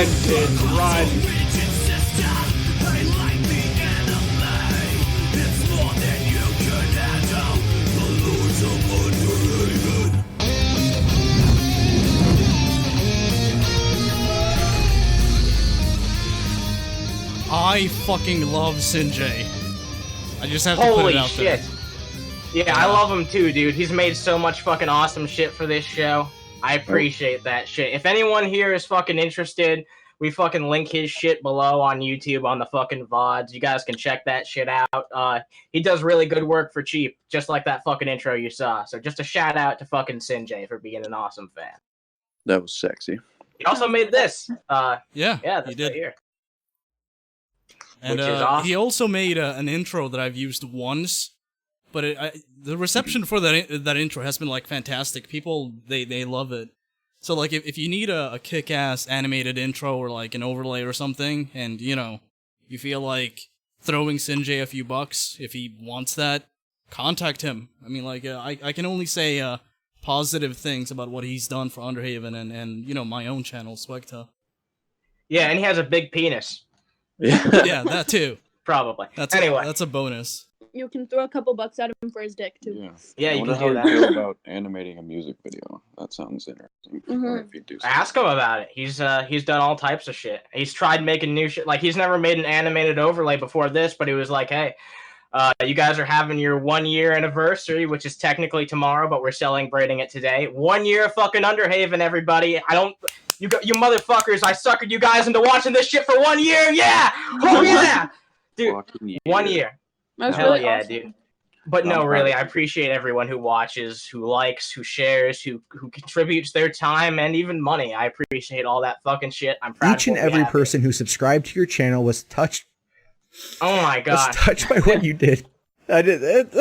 Run, kids, run. I fucking love Sinjay. I just have to put it out there. Holy shit. Yeah, I love him too, dude. He's made so much fucking awesome shit for this show. I appreciate that shit. If anyone here is fucking interested, we fucking link his shit below on YouTube on the fucking VODs. You guys can check that shit out. He does really good work for cheap, just like that fucking intro you saw. So just a shout out to fucking Sinjay for being an awesome fan. That was sexy. He also made this. Yeah, that's he did. right here. And Which is awesome. He also made an intro that I've used once, but the reception for that intro has been like fantastic. People they love it. So like if you need a kick-ass animated intro or like an overlay or something, and you feel like throwing Sinjay a few bucks if he wants that, contact him. I mean, like I can only say positive things about what he's done for Underhaven and my own channel, SWEGTA. Yeah, and he has a big penis. Yeah, that too. Probably. Anyway, that's a bonus. You can throw a couple bucks at him for his dick too. Yeah, you can do how that. you feel about animating a music video. That sounds interesting. If you do Ask him about it. He's done all types of shit. He's tried making new shit. Like, he's never made an animated overlay before this, but he was like, hey, you guys are having your 1 year anniversary, which is technically tomorrow, but we're celebrating it today. 1 year of fucking Underhaven, everybody. You motherfuckers, I suckered you guys into watching this shit for 1 year. Yeah. Oh yeah. Dude, 1 year. That's Hell really yeah, awesome. dude. But no, really, I appreciate everyone who watches, who likes, who shares, who contributes their time and even money. I appreciate all that fucking shit. I'm proud. Each and every person who subscribed to your channel was touched. Oh my god. Was touched by what you did. I did it.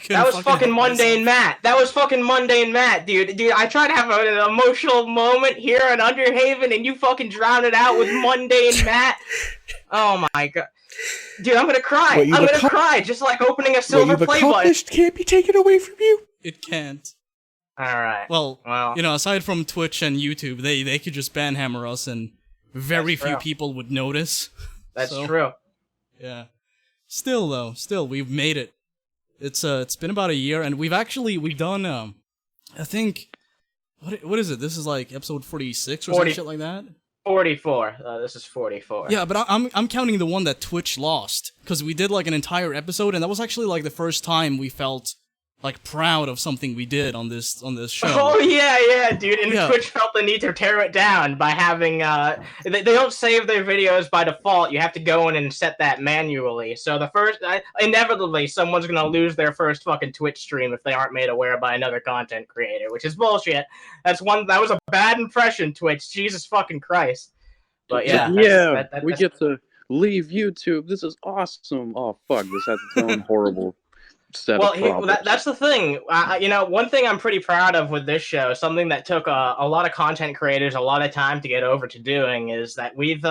That was fucking Mundane Matt. That was fucking Mundane Matt, dude. Dude, I tried to have an emotional moment here in Underhaven, and you fucking drowned it out with Mundane Matt. Oh my god. Dude, I'm gonna cry. I'm gonna cry, just like opening a silver play button. Can't be taken away from you. It can't. Alright. Well, aside from Twitch and YouTube, they could just banhammer us, and very few people would notice. That's true. Yeah. Still, we've made it. It's been about a year, and we've done I think what is it? This is like episode 46 or some shit like that. 44. This is 44. Yeah, but I'm counting the one that Twitch lost, because we did like an entire episode, and that was actually like the first time we felt like proud of something we did on this show. Oh yeah, dude. And Twitch felt the need to tear it down by having they don't save their videos by default. You have to go in and set that manually. So the first inevitably someone's gonna lose their first fucking Twitch stream if they aren't made aware by another content creator, which is bullshit. That was a bad impression, Twitch. Jesus fucking Christ. But yeah, we get to leave YouTube. This is awesome. Oh fuck, this has its own horrible. That's the thing. One thing I'm pretty proud of with this show, something that took a lot of content creators a lot of time to get over to doing, is that we've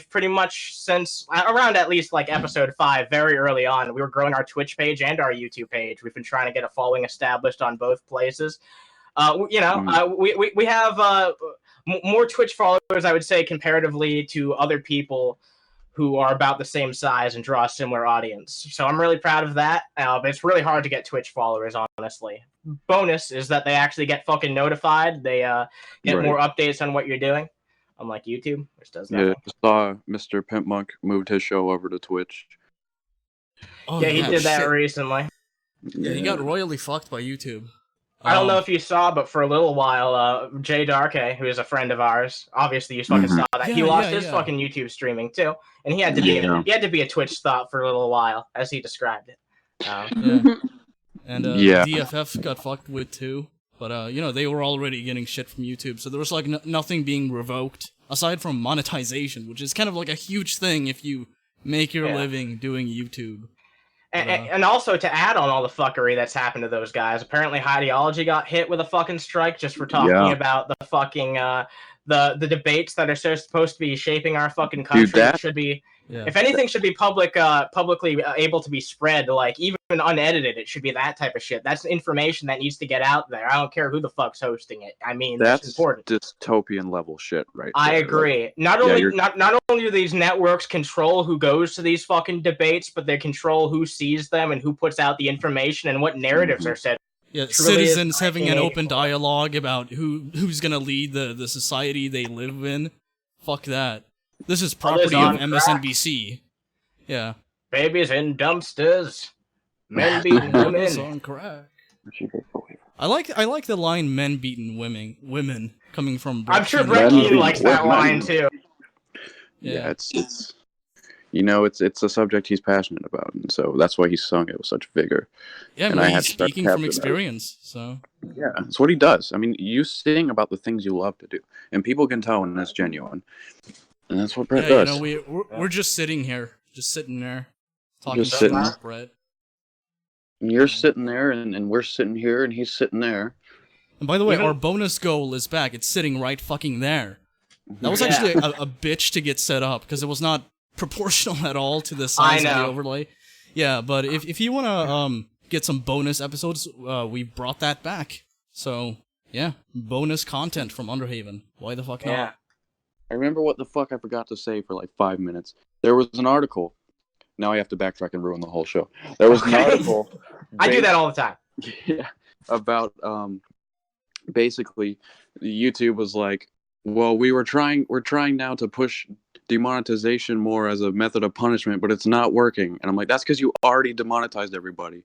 pretty much since around at least like episode 5, very early on, we were growing our Twitch page and our YouTube page. We've been trying to get a following established on both places. We have more Twitch followers, I would say, comparatively to other people who are about the same size and draw a similar audience. So I'm really proud of that. But it's really hard to get Twitch followers, honestly. Bonus is that they actually get fucking notified. They get more updates on what you're doing. Unlike YouTube, which does nothing. Yeah, I saw Mr. Pimp Monk moved his show over to Twitch. Oh, yeah, he did that recently. Yeah, he got royally fucked by YouTube. I don't know if you saw, but for a little while, Jay Darke, who is a friend of ours, obviously you fucking saw that. He lost his fucking YouTube streaming too, and he had to be a Twitch thought for a little while, as he described it. And DFF got fucked with too, but they were already getting shit from YouTube, so there was like nothing being revoked aside from monetization, which is kind of like a huge thing if you make your living doing YouTube. And also to add on all the fuckery that's happened to those guys, apparently Ideology got hit with a fucking strike just for talking about the fucking the debates that are supposed to be shaping our fucking country. Yeah. If anything should be publicly able to be spread, like even unedited, it should be that type of shit. That's information that needs to get out there. I don't care who the fuck's hosting it. I mean, that's important. Dystopian level shit, right? I agree. Like, not only do these networks control who goes to these fucking debates, but they control who sees them and who puts out the information and what narratives are said. Yeah, citizens having an open dialogue about who's gonna lead the society they live in. Fuck that. This is property of MSNBC. Yeah. Babies in dumpsters. Men beating women. On crack. I like the line "men beating women" coming from. I'm sure Brett Keane likes that line too. Yeah, it's it's a subject he's passionate about, and so that's why he sung it with such vigor. Yeah, and he's speaking from experience, so. Yeah, that's what he does. I mean, you sing about the things you love to do, and people can tell when that's genuine. And that's what Brett does. We're just sitting here, just sitting there, talking about Brett. And you're sitting there, and we're sitting here, and he's sitting there. And by the way, our bonus goal is back. It's sitting right fucking there. That was actually a bitch to get set up, because it was not proportional at all to the size of the overlay. Yeah, but if you want to get some bonus episodes, we brought that back. So, yeah, bonus content from Underhaven. Why the fuck not? I remember what the fuck I forgot to say for like 5 minutes. There was an article. Now I have to backtrack and ruin the whole show. There was an article. I do that all the time. Yeah, about basically YouTube was like, well, we're trying now to push demonetization more as a method of punishment, but it's not working. And I'm like, that's because you already demonetized everybody.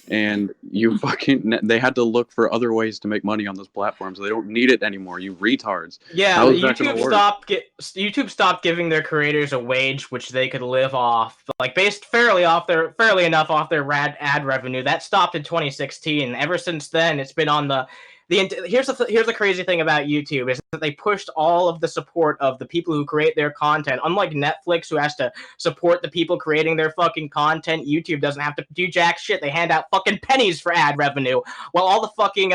And they had to look for other ways to make money on this platform, so they don't need it anymore, you retards. Yeah, YouTube stopped giving their creators a wage which they could live off, like based fairly enough off their ad revenue. That stopped in 2016. Ever since then, it's been on here's the crazy thing about YouTube is that they pushed all of the support of the people who create their content. Unlike Netflix, who has to support the people creating their fucking content, YouTube doesn't have to do jack shit. They hand out fucking pennies for ad revenue, while all the fucking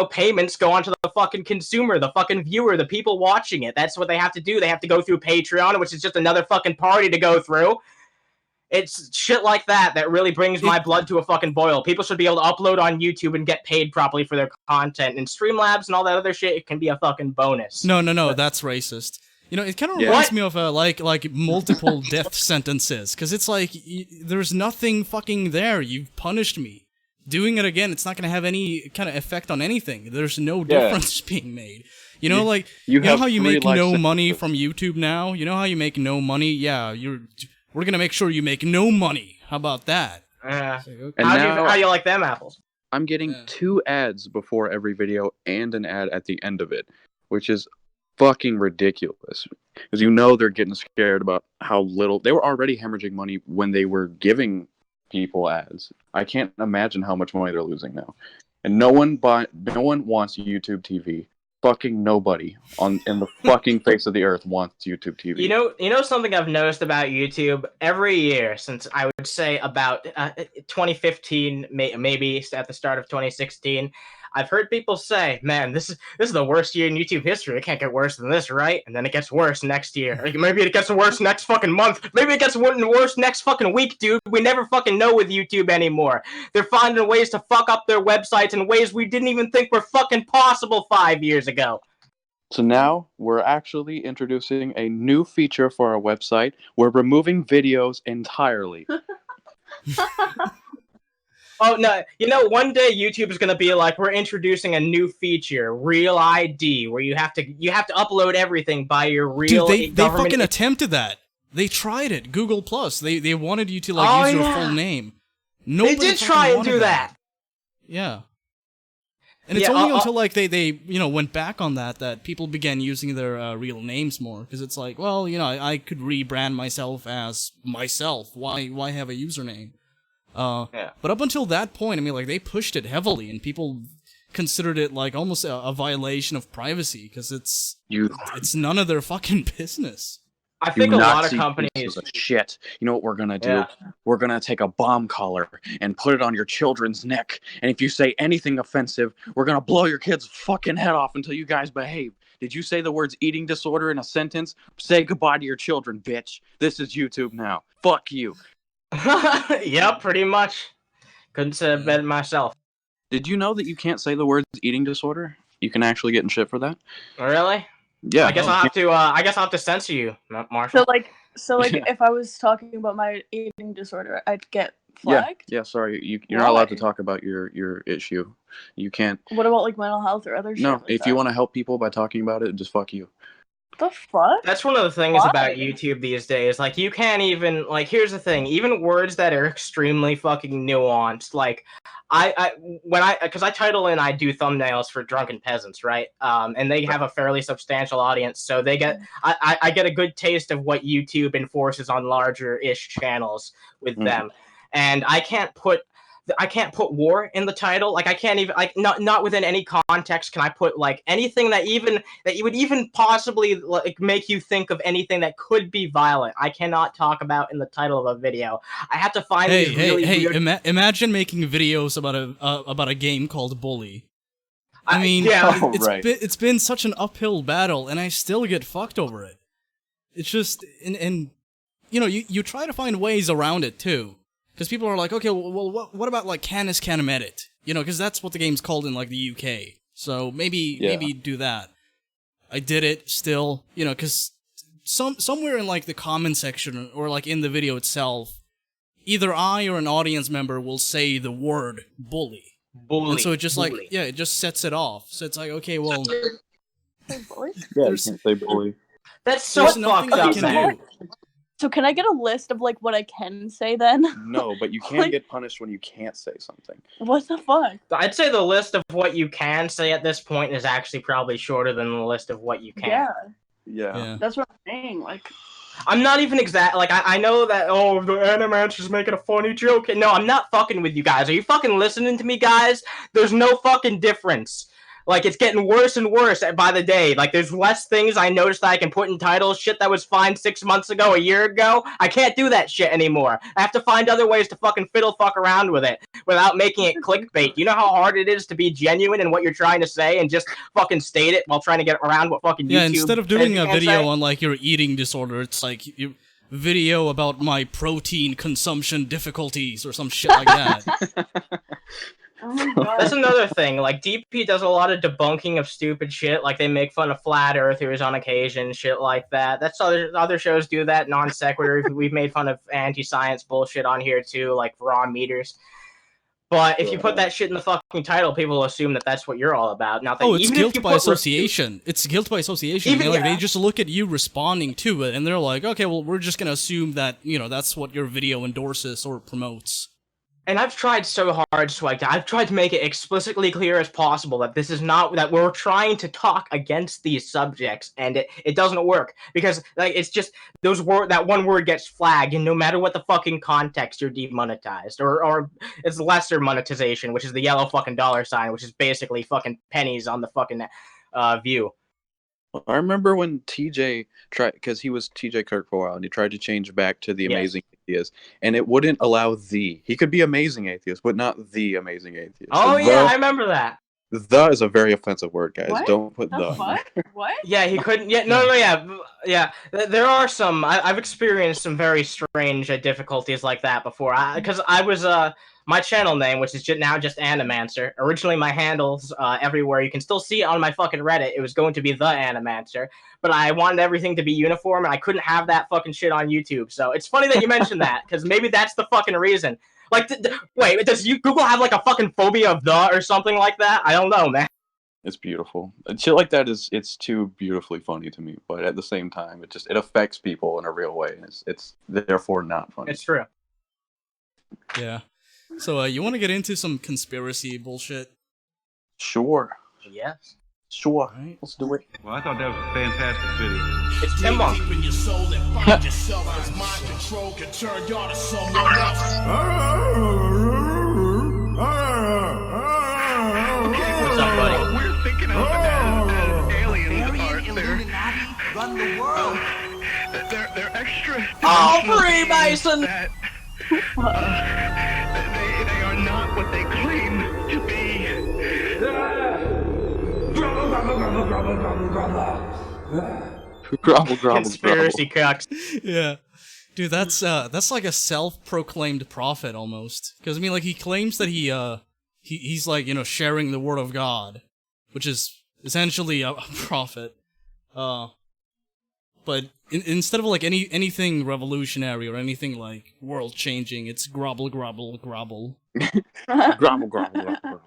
payments go onto the fucking consumer, the fucking viewer, the people watching it. That's what they have to do. They have to go through Patreon, which is just another fucking party to go through. It's shit like that really brings my blood to a fucking boil. People should be able to upload on YouTube and get paid properly for their content. And Streamlabs and all that other shit, it can be a fucking bonus. No, that's racist. It kind of reminds me of like multiple death sentences, because it's like there's nothing fucking there. You've punished me. Doing it again, it's not going to have any kind of effect on anything. There's no difference being made. You know how you make no money from YouTube now? You know how you make no money? Yeah, we're going to make sure you make no money. How about that? How do you like them apples? I'm getting 2 ads before every video and an ad at the end of it, which is fucking ridiculous. Because they're getting scared about how little... They were already hemorrhaging money when they were giving people ads. I can't imagine how much money they're losing now. And no one wants YouTube TV. Fucking nobody in the fucking face of the earth wants YouTube TV. You know something I've noticed about YouTube every year since I would say about 2015, maybe at the start of 2016. I've heard people say, "Man, this is the worst year in YouTube history. It can't get worse than this, right?" And then it gets worse next year. Or maybe it gets worse next fucking month. Maybe it gets worse next fucking week, dude. We never fucking know with YouTube anymore. They're finding ways to fuck up their websites in ways we didn't even think were fucking possible 5 years ago. So now we're actually introducing a new feature for our website. We're removing videos entirely. Oh, no. One day YouTube is going to be like, we're introducing a new feature, Real ID, where you have to upload everything by your real Dude, they fucking attempted that. They tried it. Google Plus. They wanted you to use your full name. Nobody they did try and do that. Yeah. And it's only until they went back on that people began using their real names more, because it's like, well, I could rebrand myself as myself. Why have a username? But up until that point, they pushed it heavily, and people considered it like almost a violation of privacy, because it's none of their fucking business. I think a lot of companies... Shit. You know what we're gonna do? Yeah. We're gonna take a bomb collar and put it on your children's neck, and if you say anything offensive, we're gonna blow your kid's fucking head off until you guys behave. Did you say the words eating disorder in a sentence? Say goodbye to your children, bitch. This is YouTube now. Fuck you. Yep, pretty much. Couldn't say it better myself. Did you know that you can't say the words eating disorder? You can actually get in shit for that. Really? Yeah. I guess I'll have to. I guess I'll have to censor you, Marshall. So like, if I was talking about my eating disorder, I'd get flagged. Yeah. Sorry, you're not allowed to talk about your issue. You can't. What about like mental health or other shit? No, like if you want to help people by talking about it, just fuck you. The fuck? That's one of the things about YouTube these days. Like, you can't even, like, here's the thing. Even words that are extremely fucking nuanced, like, because I title in, I do thumbnails for Drunken Peasants, right? And they have a fairly substantial audience, so they get, I get a good taste of what YouTube enforces on larger-ish channels with them. And I can't put war in the title. Like, I can't even, like, not within any context can I put like anything that you would even possibly like make you think of anything that could be violent. I cannot talk about in the title of a video. I have to find these really weird... imagine making videos about a game called Bully. I mean, it's been such an uphill battle, and I still get fucked over it. It's just, and you know, you try to find ways around it too. Because people are like, okay, well, what about, like, Canis Canem Edit? You know, because that's what the game's called in, like, the UK. So maybe do that. I did it still, you know, because somewhere in, like, the comment section or, like, in the video itself, either I or an audience member will say the word bully. And so it just, like, it just sets it off. So it's like, okay, well... Bully? Yeah, you can't say bully. That's so fucked up, man. So can I get a list of, like, what I can say, then? No, but you can get punished when you can't say something. What the fuck? I'd say the list of what you can say at this point is actually probably shorter than the list of what you can't. Yeah. That's what I'm saying, like... I'm not even like, I know that, oh, the Animancer's making a funny joke. No, I'm not fucking with you guys. Are you fucking listening to me, guys? There's no fucking difference. Like, it's getting worse and worse by the day. Like, there's less things I noticed that I can put in titles. Shit that was fine 6 months ago, a year ago. I can't do that shit anymore. I have to find other ways to fucking fiddle-fuck around with it without making it clickbait. You know how hard it is to be genuine in what you're trying to say and just fucking state it while trying to get around what fucking YouTube... Yeah, instead of doing a video on, like, your eating disorder, it's like... video about my protein consumption difficulties or some shit like that. Oh my God. That's another thing. Like, DP does a lot of debunking of stupid shit. Like, they make fun of flat earthers on occasion, shit like that. That's other shows do that. Non sequitur. We've made fun of anti-science bullshit on here too, like raw meters. But if you put that shit in the fucking title, people will assume that that's what you're all about. Not that it's guilt by association. It's guilt by association. They just look at you responding to it, and they're like, okay, well, we're just gonna assume that, you know, that's what your video endorses or promotes. And I've tried so hard, SWEGTA. I've tried to make it explicitly clear as possible that this is not, that we're trying to talk against these subjects, and it doesn't work. Because, like, it's just, that one word gets flagged, and no matter what the fucking context, you're demonetized. Or it's lesser monetization, which is the yellow fucking dollar sign, which is basically fucking pennies on the fucking view. I remember when TJ tried, because he was TJ Kirk for a while, and he tried to change back to the Amazing Atheist, and it wouldn't allow the. He could be Amazing Atheist, but not the Amazing Atheist. Oh, yeah, I remember that. The is a very offensive word, guys. What? Don't put the. What? What? Yeah, he couldn't. Yeah, no, yeah. There are some. I've experienced some very strange difficulties like that before. Because I was my channel name, which is now just Animancer. Originally, my handles everywhere. You can still see it on my fucking Reddit. It was going to be the Animancer, but I wanted everything to be uniform, and I couldn't have that fucking shit on YouTube. So it's funny that you mentioned that, because maybe that's the fucking reason. Like, wait, does Google have like a fucking phobia of the or something like that? I don't know, man. It's beautiful. Shit like that it's too beautifully funny to me, but at the same time, it affects people in a real way, and it's therefore not funny. It's true. Yeah. So, you want to get into some conspiracy bullshit? Sure. Yes. Sure. Right. Let's do it. Well, I thought that was a fantastic video. It's Tim Monk. What's up, buddy? We're thinking of that aliens are there. Run the world. They're extra. Oh, Freemason! That, they are not what they claim to be. Grovel, grovel, Conspiracy cucks. Yeah. Dude, that's like a self-proclaimed prophet almost. Because I mean, like, he claims that he's like, you know, sharing the word of God, which is essentially a prophet. But instead of like anything revolutionary or anything like world-changing, it's grobble, grobble, grobble. Grobble, grobble, grobble.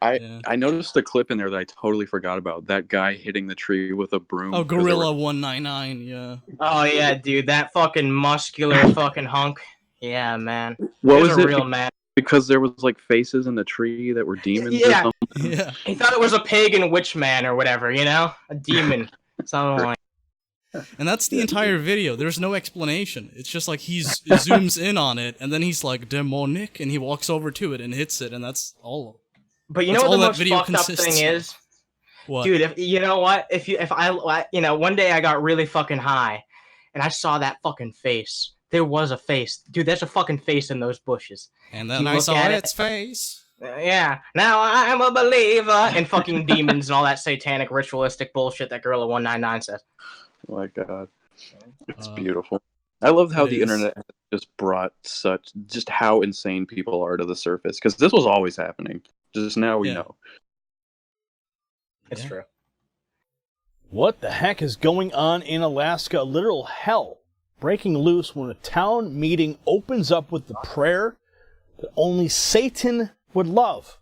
I noticed a clip in there that I totally forgot about. That guy hitting the tree with a broom. Oh, Gorilla 199, yeah. Oh yeah, dude, that fucking muscular fucking hunk. Yeah, man. What He was a it? real man. Because there was like faces in the tree that were demons or Yeah. something. Yeah. He thought it was a pagan witch man or whatever, you know? A demon. Something like. And that's the entire video. There's no explanation. It's just like he zooms in on it, and then he's like, demonic, and he walks over to it and hits it, and that's all. But you That's know all what that the video most fucked up consists thing of. is? What? Dude, if I one day I got really fucking high, and I saw that fucking face. There was a face. Dude, there's a fucking face in those bushes. And then You I look saw at its face. Yeah, now I'm a believer, and fucking demons and all that satanic ritualistic bullshit that Gorilla 199 says. Oh my god. It's beautiful. I love how the internet has just brought just how insane people are to the surface. Because this was always happening. Just now we know. It's true. What the heck is going on in Alaska? Literal hell breaking loose when a town meeting opens up with the prayer that only Satan would love.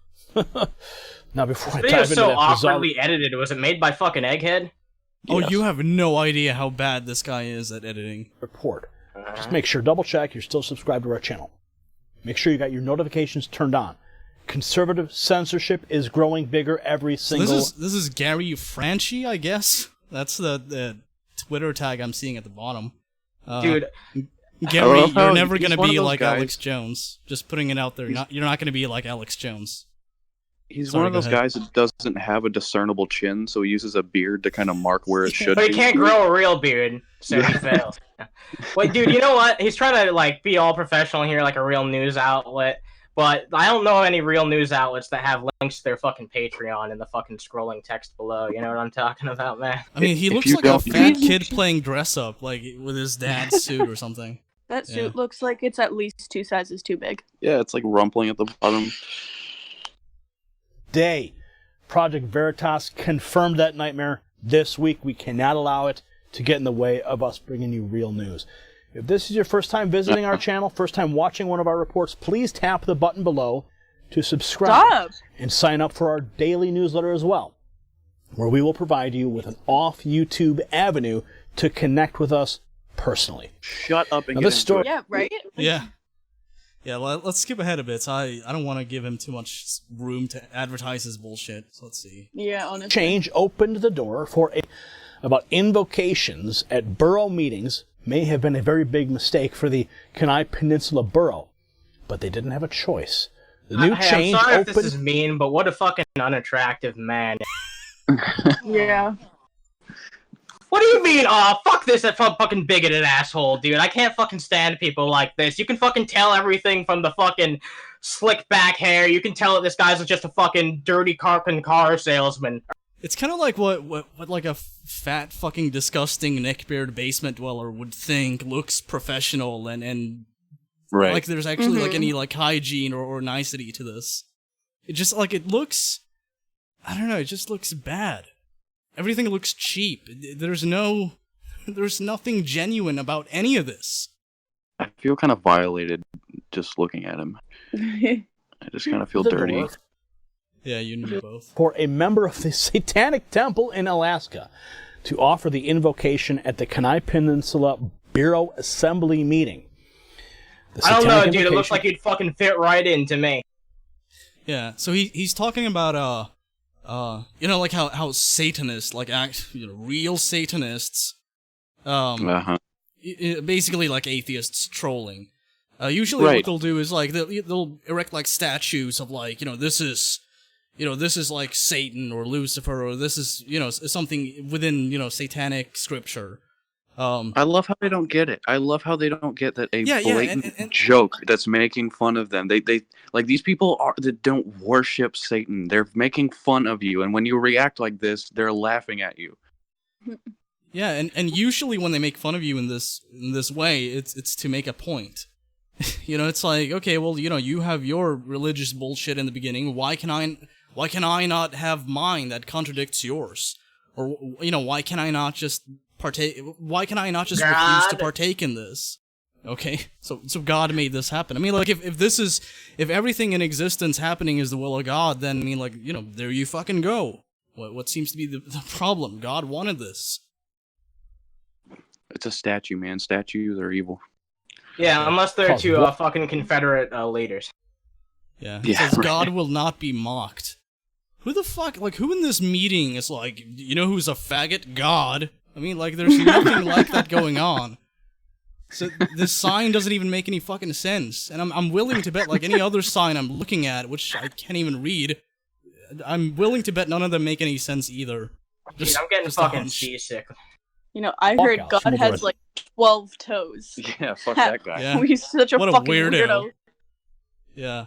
Now, before This I dive video into so that awkwardly edited. Was it made by fucking Egghead? Oh, Yes. you have no idea how bad this guy is at editing. report, just make sure, double check, you're still subscribed to our channel. Make sure you got your notifications turned on. Conservative censorship is growing bigger every single... This is Gary Franchi, I guess? That's the Twitter tag I'm seeing at the bottom. Dude, Gary, you're never he's gonna one of be those like guys- Alex Jones. Just putting it out there. You're not gonna be like Alex Jones. He's Sorry, one of go those ahead. guys that doesn't have a discernible chin, so he uses a beard to kind of mark where it should but he be. can't grow a real beard, so he fails. Wait, dude, you know what? He's trying to like be all professional here, like a real news outlet. But I don't know any real news outlets that have links to their fucking Patreon in the fucking scrolling text below. You know what I'm talking about, man? I mean, he If looks you like a don't- fat kid playing dress up, like with his dad's suit or something. That suit Yeah. looks like it's at least 2 sizes too big. Yeah, it's like rumpling at the bottom. day. Project Veritas confirmed that nightmare this week. We cannot allow it to get in the way of us bringing you real news. If this is your first time visiting our channel, first time watching one of our reports, please tap the button below to subscribe Stop! and sign up for our daily newsletter as well, where we will provide you with an off-YouTube avenue to connect with us personally. Shut up and Now, get this into story- it. Yeah, right? Yeah. Yeah, let's skip ahead a bit. So I don't want to give him too much room to advertise his bullshit. So let's see. Yeah, honestly. Change opened the door for about invocations at borough meetings may have been a very big mistake for the Kenai Peninsula Borough, but they didn't have a choice. The new Hey, change I'm sorry if opened... this is mean, but what a fucking unattractive man. Yeah. What do you mean? Oh, fuck this fucking bigoted asshole, dude. I can't fucking stand people like this. You can fucking tell everything from the fucking slick back hair. You can tell that this guy's just a fucking dirty car salesman. It's kind of like what like a fat fucking disgusting neckbeard basement dweller would think looks professional and Right. like there's actually like any like hygiene or nicety to this. It just like it looks, I don't know, it just looks bad. Everything looks cheap. There's nothing genuine about any of this. I feel kind of violated just looking at him. I just kind of feel the dirty. door Yeah, you know both. for a member of the Satanic Temple in Alaska to offer the invocation at the Kenai Peninsula Bureau Assembly meeting. The I don't know, Satanic dude. It looks invocation- like you'd fucking fit right into me. Yeah, so he's talking about you know, like how Satanists, like real Satanists, Uh-huh. basically like atheists trolling. Usually what Right. they'll do is like they'll erect like statues of like, this is like Satan or Lucifer or this is, something within, satanic scripture. I love how they don't get it. I love how they don't get that a blatant and joke that's making fun of them. They like these people that don't worship Satan. They're making fun of you, and when you react like this, they're laughing at you. Yeah, and usually when they make fun of you in this way, it's to make a point. You know, it's like, okay, well, you know, you have your religious bullshit in the beginning. Why can I not have mine that contradicts yours? Or, you know, why can I not just partake? Why can I not just refuse to partake in this? Okay, so God made this happen. I mean, like, if everything in existence happening is the will of God, then, I mean, like, you know, there you fucking go. What seems to be the problem? God wanted this. It's a statue, man. Statues are evil. Yeah, unless they're two fucking Confederate leaders. Yeah, it says God will not be mocked. Who the fuck, like, who in this meeting is like, you know who's a faggot? God. I mean, like, there's nothing like that going on. So this sign doesn't even make any fucking sense. And I'm willing to bet, like, any other sign I'm looking at, which I can't even read, I'm willing to bet none of them make any sense either. Dude, I'm getting fucking seasick. You know, I heard God has like 12 toes. Yeah, fuck that guy. Yeah. He's such a fucking weirdo. Yeah.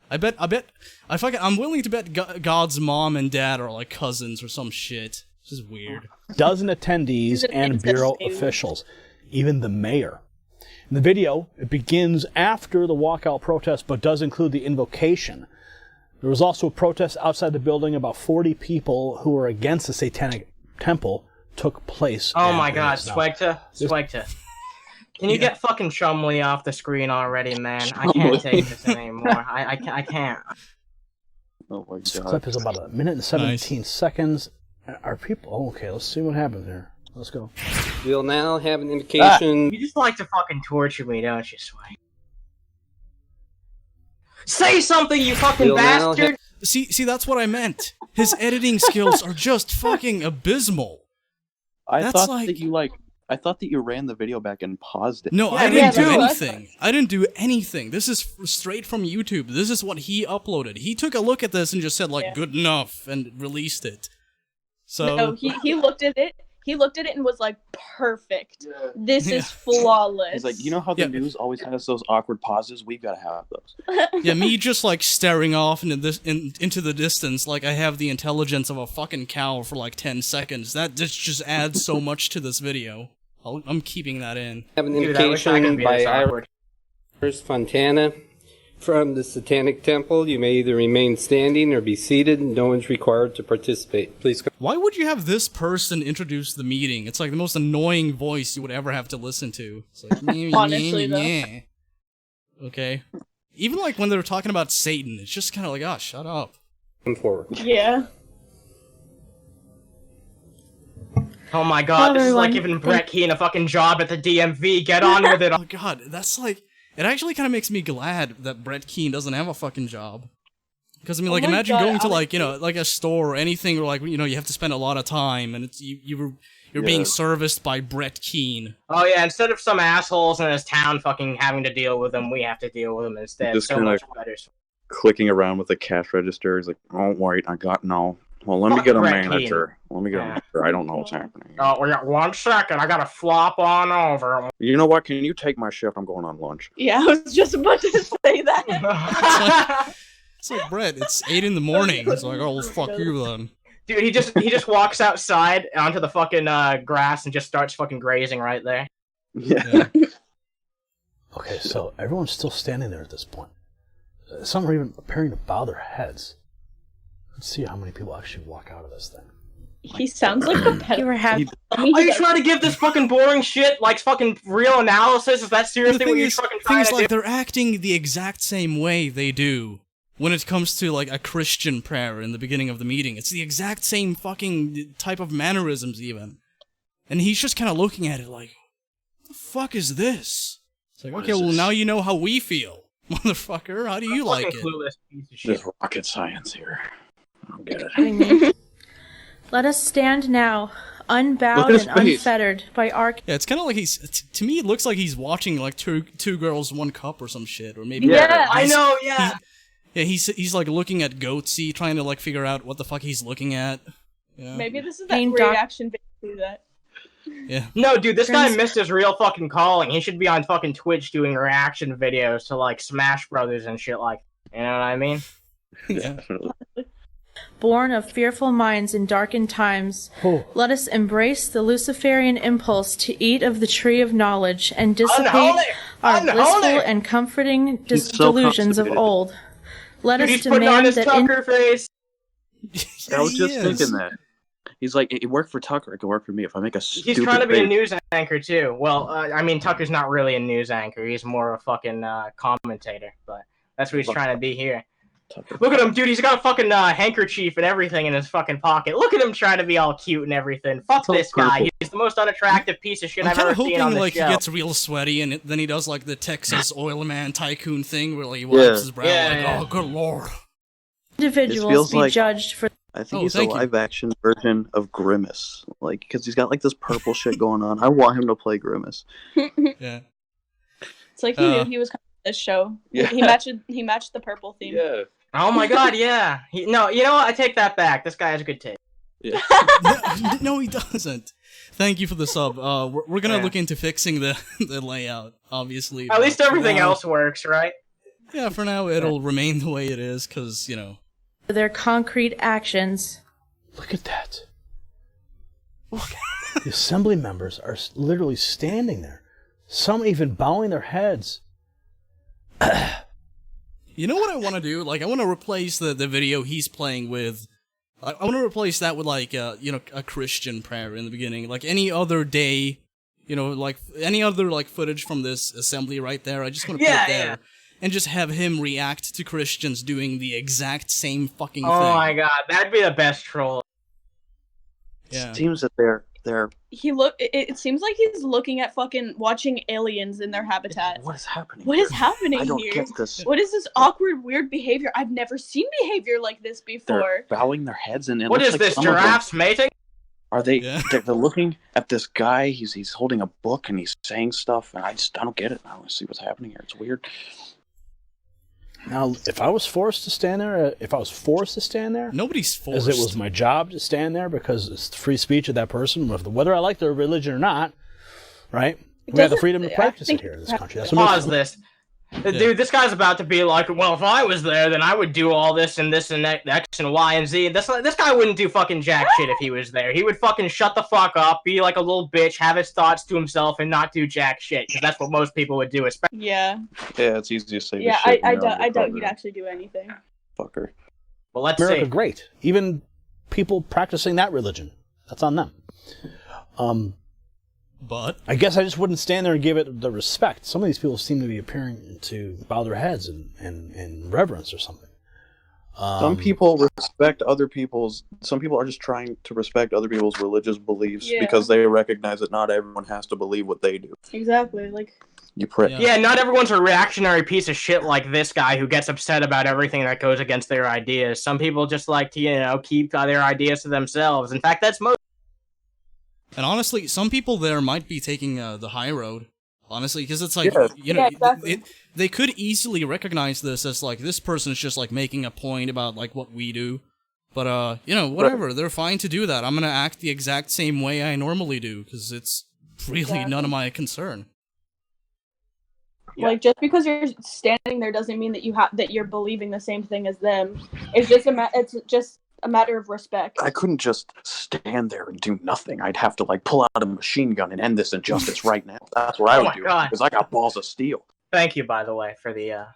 I'm willing to bet God's mom and dad are like cousins or some shit. This is weird. Dozen attendees and bureau officials, even the mayor. In the video, it begins after the walkout protest, but does include the invocation. There was also a protest outside the building. About 40 people who were against the satanic temple took place. Oh my god, SWEGTA. Can you get fucking Chumley off the screen already, man? I can't take this anymore. I can't. Oh my god. This clip is about 1 minute and 17 seconds. Are people... Oh, okay, let's see what happens here. Let's go. We'll now have an indication... You just like to fucking torture me, don't you, Sway? Say something, you fucking bastard! See, that's what I meant. His editing skills are just fucking abysmal. I thought that you ran the video back and paused it. No, I didn't do anything. I didn't do anything. This is straight from YouTube. This is what he uploaded. He took a look at this and just said, like, good enough, and released it. So no, he looked at it. He looked at it and was like, perfect. This is flawless. He's like, you know how the news always has those awkward pauses? We've got to have those. Yeah, me just like staring off into the distance like I have the intelligence of a fucking cow for like 10 seconds. That just adds so much to this video. I'm keeping that in. Have an indication by Iris Fontana. From the Satanic Temple, you may either remain standing or be seated. No one's required to participate. Please go. Why would you have this person introduce the meeting? It's like the most annoying voice you would ever have to listen to. It's like, honestly, though. Okay. Even like when they were talking about Satan, it's just kind of like, oh, shut up. Come forward. Yeah. Oh my god, this is like giving Brett Keane a fucking job at the DMV. Get on with it. Oh god, that's like... It actually kind of makes me glad that Brett Keane doesn't have a fucking job. Because, I mean, like, imagine going to, like, you know, like a store or anything where, like, you know, you have to spend a lot of time, and it's you're being serviced by Brett Keane. Oh, yeah, instead of some assholes in this town fucking having to deal with them, we have to deal with them instead. Just so much better. Clicking around with the cash register. He's like, oh, wait, I got no. Well, let me get a manager. Let me get a manager. I don't know what's happening. Oh, we got 1 second. I gotta flop on over. You know what? Can you take my shift? I'm going on lunch. Yeah, I was just about to say that. It's like, Brett, it's 8 in the morning. It's like, oh, well, fuck you then. Dude, he just walks outside onto the fucking grass and just starts fucking grazing right there. Yeah. Okay, so everyone's still standing there at this point. Some are even appearing to bow their heads. Let's see how many people actually walk out of this thing. He sounds like a pedo. Are you trying to give this fucking boring shit like fucking real analysis? Is that seriously what you're fucking trying to do? They're acting the exact same way they do when it comes to like a Christian prayer in the beginning of the meeting. It's the exact same fucking type of mannerisms even. And he's just kind of looking at it like, what the fuck is this? It's like, okay, well now you know how we feel. Motherfucker, how do you like it? There's rocket science here. I don't get it. Let us stand now, unbound and unfettered by our... Yeah, it's kind of like to me, it looks like he's watching like two girls, 1 cup or some shit. Or maybe... Yeah, I know, yeah. He's like looking at Goatsy, trying to like figure out what the fuck he's looking at. You know? Maybe this is that reaction video that... Yeah. No, dude, this guy missed his real fucking calling. He should be on fucking Twitch doing reaction videos to like Smash Brothers and shit like. You know what I mean? Yeah. Born of fearful minds in darkened times, let us embrace the Luciferian impulse to eat of the tree of knowledge and dissipate our blissful and comforting delusions of old. Let us demand that Tucker face. I was just thinking that. He's like, it worked for Tucker. It could work for me if I make a stupid. He's trying to be a news anchor too. Well, I mean, Tucker's not really a news anchor. He's more of a fucking commentator. But that's what he's trying to be here. Tucker. Look at him, dude. He's got a fucking handkerchief and everything in his fucking pocket. Look at him trying to be all cute and everything. Fuck this guy. He's the most unattractive piece of shit I've ever seen on the like show. He gets real sweaty and then he does like the Texas oil man tycoon thing where he wipes his brow oh good lord. Individuals be judged for. I think he's a live-action version of Grimace, like because he's got like this purple shit going on. I want him to play Grimace. Yeah, it's like he knew he was coming to this show. Yeah. He matched the purple theme. Yeah. Oh my god, yeah. No, you know what? I take that back. This guy has a good taste. Yeah. No, he doesn't. Thank you for the sub. We're gonna look into fixing the layout, obviously. At least everything else works, right? Yeah, for now it'll remain the way it is, because their concrete actions. Look at that. Look. The assembly members are literally standing there. Some even bowing their heads. You know what I want to do? Like, I want to replace the video he's playing with. I want to replace that with like a Christian prayer in the beginning, like any other day, like any other like footage from this assembly right there. I just want to put it there. And just have him react to Christians doing the exact same fucking thing. Oh my god, that'd be the best troll. Yeah. It seems that they're. It seems like he's looking at fucking watching aliens in their habitat. What is happening? What is happening here? I don't get this. What is this awkward, weird behavior? I've never seen behavior like this before. They're bowing their heads and what is this? Giraffes mating? Are they? Yeah. They're looking at this guy. He's holding a book and he's saying stuff, and I don't get it. I want to see what's happening here. It's weird. Now, if I was forced to stand there, nobody's forced. As it was my job to stand there because it's the free speech of that person, whether I like their religion or not, right? We have the freedom to practice it here in this country. That's pause this. Dude, this guy's about to be like, well, if I was there, then I would do all this and this and that, X and Y and Z. This guy wouldn't do fucking jack shit if he was there. He would fucking shut the fuck up, be like a little bitch, have his thoughts to himself, and not do jack shit. Because that's what most people would do. Yeah. Yeah, it's easy to say. Yeah, I doubt he'd actually do anything. Fucker. Well, let's America, see. Great. Even people practicing that religion, that's on them. But I guess I just wouldn't stand there and give it the respect. Some of these people seem to be appearing to bow their heads in reverence or something. Some people respect other people's. Some people are just trying to respect other people's religious beliefs because they recognize that not everyone has to believe what they do. Exactly, like you prick. Yeah, not everyone's a reactionary piece of shit like this guy who gets upset about everything that goes against their ideas. Some people just like to, keep their ideas to themselves. In fact, that's most. And honestly, some people there might be taking the high road. Honestly, because it's like, exactly. They could easily recognize this as like, this person's just like making a point about like what we do. But, whatever, they're fine to do that. I'm gonna act the exact same way I normally do, because it's really none of my concern. Like, just because you're standing there doesn't mean that that you're believing the same thing as them. It's just a matter of respect. I couldn't just stand there and do nothing. I'd have to pull out a machine gun and end this injustice right now. That's what I would do because I got balls of steel. Thank you, by the way, for the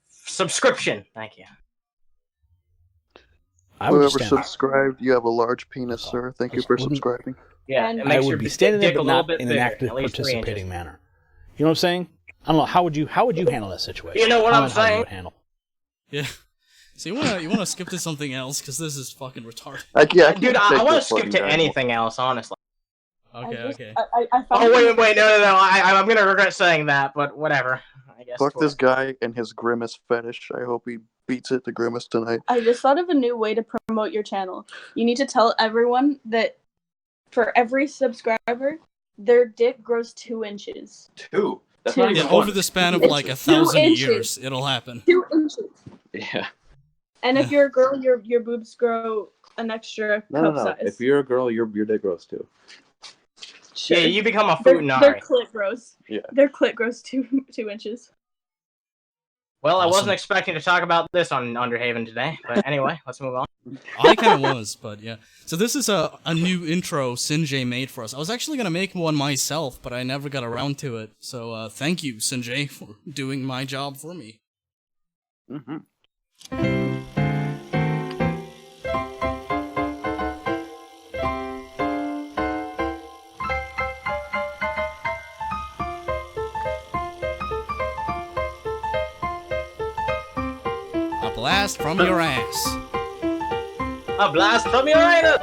subscription. Thank you. Whoever subscribed, you have a large penis, sir. Thank you for subscribing. Yeah, I would be standing there, but not in an active, participating manner. You know what I'm saying? I don't know. How would you handle that situation? You know what I'm saying? How you would handle. Yeah. So you wanna skip to something else because this is fucking retarded. Dude, I want to skip to anything else, honestly. Okay. Wait, no. I'm gonna regret saying that, but whatever. I guess. Fuck this guy and his Grimace fetish. I hope he beats it to Grimace tonight. I just thought of a new way to promote your channel. You need to tell everyone that for every subscriber, their dick grows 2 inches. 2? That's not even over the span of 1,000 years, it'll happen. 2 inches. Yeah. And if you're a girl, your boobs grow an extra cup size. If you're a girl, your dick grows too. Yeah, you become a Their Futanari. clit grows. Yeah. Their clit grows 2 inches. Well, I Awesome. wasn't expecting to talk about this on Underhaven today, but anyway, let's move on. I kind of was, but yeah. So this is a new intro Sinjay made for us. I was actually going to make one myself, but I never got around to it. So thank you, Sinjay, for doing my job for me. Mm-hmm. A blast from your ass. A blast from your anus!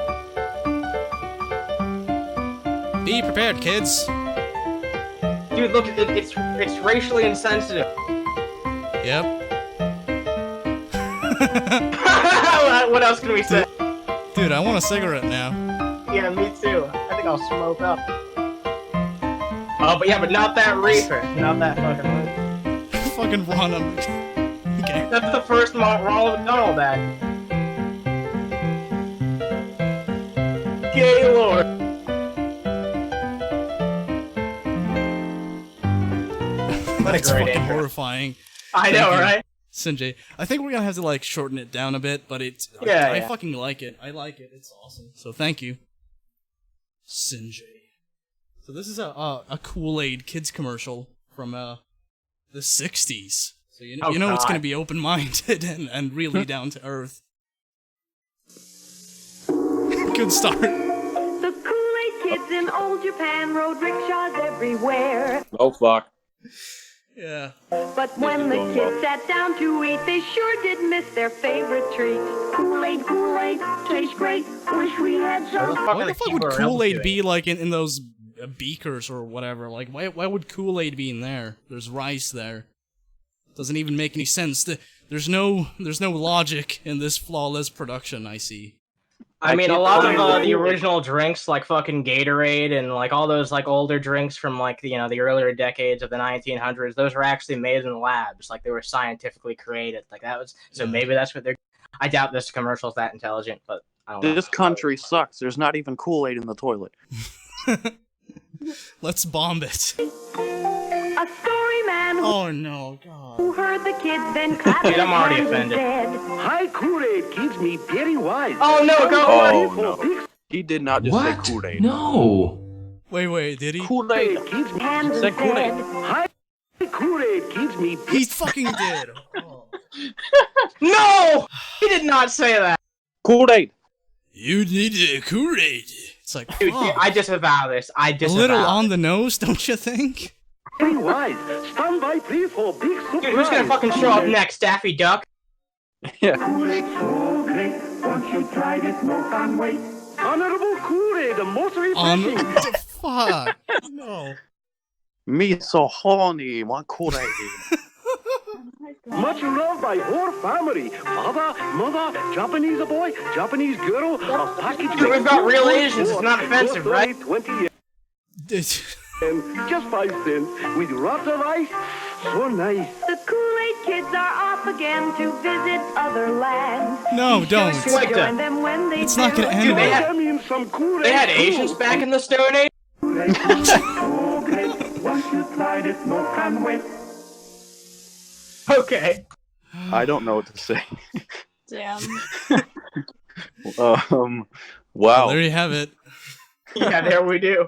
Be prepared, kids. Dude, look, it's racially insensitive. Yep. What else can we say? Dude, I want a cigarette now. Yeah, me too. I think I'll smoke up. Oh, but yeah, but not that reefer. Not that fucking reefer. Fucking Ronald. Okay. That's the first Ronald McDonald ad. Gay Lord. What a That's great fucking intro. horrifying. I know, Thank you, right? Sinjay. I think we're gonna have to like shorten it down a bit, but it's Yeah, I yeah. fucking like it. I like it. It's awesome. So thank you, Sinjay. So this is a Kool-Aid kids commercial from the 60s. So you know it's God. gonna be open-minded and really down to earth. Good start. The Kool-Aid kids in old Japan rode rickshaws everywhere. Oh fuck. Yeah. But when the kids sat down to eat, they sure did miss their favorite treat. Kool-Aid, Kool-Aid, tastes great. Wish we had some. Why the fuck would Kool-Aid be like in those beakers or whatever? Like why would Kool-Aid be in there? There's rice there. Doesn't even make any sense. There's no logic in this flawless production, I see. I mean, a lot of the original drinks, like fucking Gatorade and like all those like older drinks from like the earlier decades of the 1900s, those were actually made in labs. Like they were scientifically created. Like that was maybe that's what they're. I doubt this commercial's that intelligent, but I don't know. This country sucks. There's not even Kool-Aid in the toilet. Let's bomb it. A story man Oh no, God. who heard the kids then clapped Dude, his I'm already hands and offended. said, Hi, Kool-Aid keeps me very wise. Oh no, go Oh no. He did not just say Kool-Aid. No. Wait, did he? Kool-Aid. keeps me. hands and Said Kool-Aid. said, Hi, Kool-Aid keeps me. He fucking did. Oh. No, he did not say that. Kool-Aid. You need a Kool-Aid. It's like, Dude, fuck. I disavow this. I A disavow. little on the nose, don't you think? Very wise. Stand by, please, for big surprise. Dude, who's gonna fucking show up next? Daffy Duck? Yeah. Kool-Aid so great. Once you tried it, no can wait. Honorable Kool-Aid, the most refreshing. Fuck. No. Me so horny. Want Kool-Aid. Much loved by whole family. Father, mother, Japanese boy, Japanese girl, a package. Dude, we've got real Asians. It's not offensive, right? 20 years. Just 5 cents with lots of ice. So nice. the Kool-Aid kids are off again to visit other lands. No, don't. SWEGTA. Join them when they It's not gonna end Dude, they well. had- I mean some Kool-Aid. They had too. Asians back in the Stone Age? So great. Once you tried it, no can wait. Okay. I don't know what to say. Damn. Wow. There you have it. Yeah, there we do.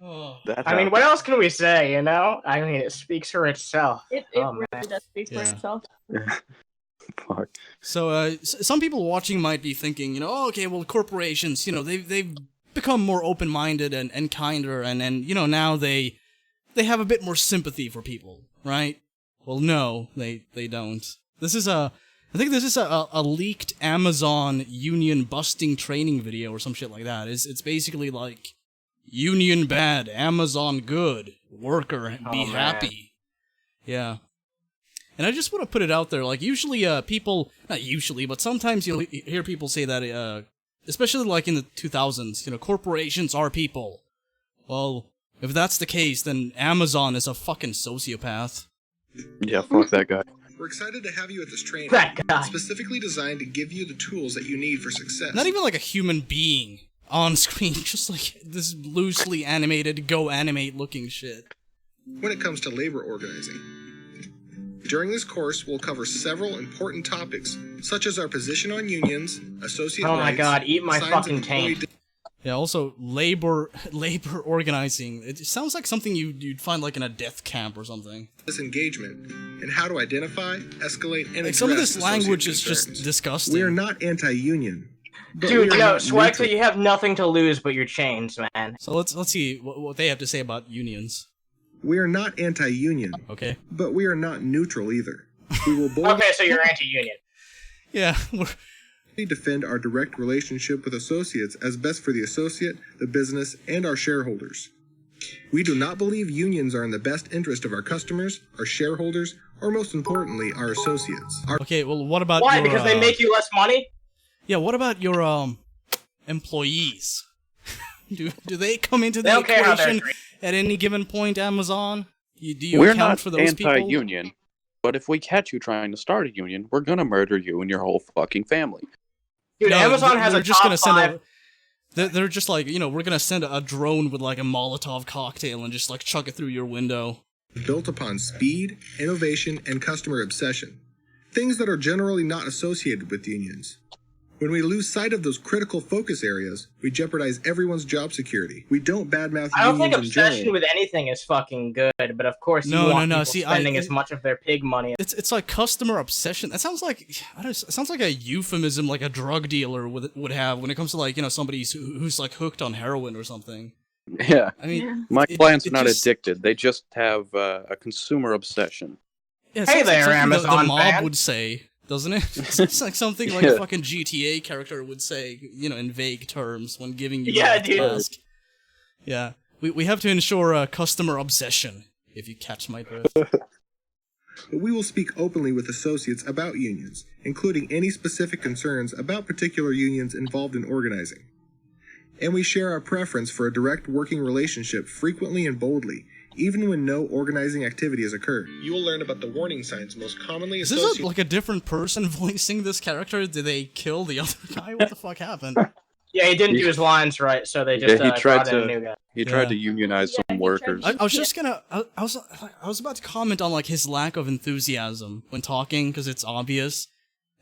Oh. That I mean, what else can we say, you know? I mean, it speaks for itself. It Oh, really man. does speak Yeah. for itself. Fuck. So, some people watching might be thinking, oh, okay, well, corporations, they've become more open-minded and kinder, and now they have a bit more sympathy for people, right? Well, no, they don't. I think this is a leaked Amazon union busting training video or some shit like that. It's basically like, union bad, Amazon good, worker be happy. Yeah. And I just want to put it out there, like, usually people, not usually, but sometimes you'll hear people say that, especially like in the 2000s, corporations are people. Well, if that's the case, then Amazon is a fucking sociopath. Yeah, fuck that guy. We're excited to have you at this training. That guy. Specifically designed to give you the tools that you need for success. Not even like a human being, on screen, just like this loosely animated Go Animate looking shit. When it comes to labor organizing. During this course, we'll cover several important topics, such as our position on unions, associate rights... Oh my god, eat my fucking taint. Yeah, also, labor organizing. It sounds like something you'd find like in a death camp or something. Disengagement, and how to identify, escalate, and address some of this language is concerns. just disgusting. We are not anti-union. Dude, SWEGTA, you have nothing to lose but your chains, man. So let's see what they have to say about unions. We are not anti-union. Okay. But we are not neutral either. We will both Okay, so you're anti-union. Yeah. We defend our direct relationship with associates as best for the associate, the business, and our shareholders. We do not believe unions are in the best interest of our customers, our shareholders, or most importantly, our associates. Okay, well, what about Why? your, Because they make you less money? Yeah, what about your employees? do they come into the equation at any given point, Amazon? Do you We're account not for those people? anti-union, but if we catch you trying to start a union, we're gonna murder you and your whole fucking family. Dude, Amazon has a top 5. They're just like, we're gonna send a drone with like a Molotov cocktail and just like chuck it through your window. Built upon speed, innovation, and customer obsession. Things that are generally not associated with unions. When we lose sight of those critical focus areas, we jeopardize everyone's job security. We don't badmouth unions in general. I don't think obsession with anything is fucking good, but of course you want people spending as much of their pig money. It's like customer obsession. That sounds like it sounds like a euphemism like a drug dealer would have when it comes to like somebody who's like hooked on heroin or something. Yeah, I mean, my clients are not addicted; they just have a consumer obsession. Yeah, hey there, like Amazon the mob fan. would say. Doesn't it? It's like something like a fucking GTA character would say, in vague terms when giving you a task. Yeah, we have to ensure customer obsession, if you catch my drift. But we will speak openly with associates about unions, including any specific concerns about particular unions involved in organizing. And we share our preference for a direct working relationship frequently and boldly, even when no organizing activity has occurred. You will learn about the warning signs most commonly associated... Is this like a different person voicing this character? Did they kill the other guy? What the fuck happened? Yeah, he didn't do his lines right, so they just brought in a new guy. He tried to unionize some workers. I was just gonna... I was about to comment on like his lack of enthusiasm when talking, because it's obvious.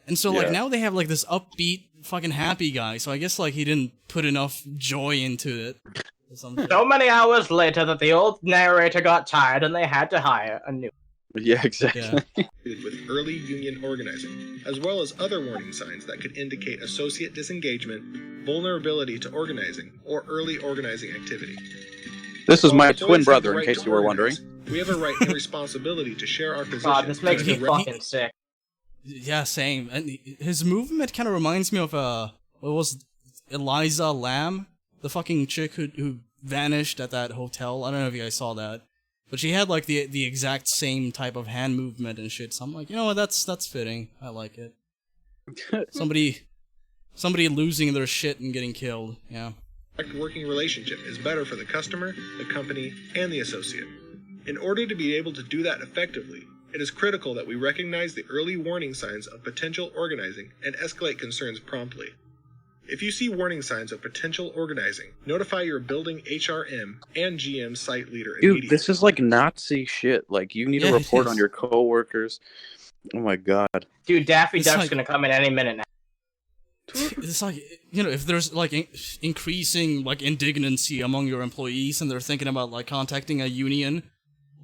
And so like now they have like this upbeat fucking happy guy, so I guess like he didn't put enough joy into it. So many hours later that the old narrator got tired and they had to hire a new. Yeah, exactly. With early union organizing, as well as other warning signs that could indicate associate disengagement, vulnerability to organizing, or early organizing activity. This is my twin brother, in case you were wondering. We have a right and responsibility to share our position. God, this makes me fucking sick. Yeah, same. And his movement kind of reminds me of what was Eliza Lamb? The fucking chick who vanished at that hotel. I don't know if you guys saw that. But she had like the exact same type of hand movement and shit. So I'm like, that's fitting. I like it. Somebody losing their shit and getting killed. Yeah. A working relationship is better for the customer, the company, and the associate. In order to be able to do that effectively, it is critical that we recognize the early warning signs of potential organizing and escalate concerns promptly. If you see warning signs of potential organizing, notify your building HRM and GM site leader immediately. Dude, this is like Nazi shit. Like, you need to report on your coworkers. Oh my god. Dude, Daffy Duck's gonna come in any minute now. It's like, if there's like increasing like indignancy among your employees and they're thinking about like contacting a union,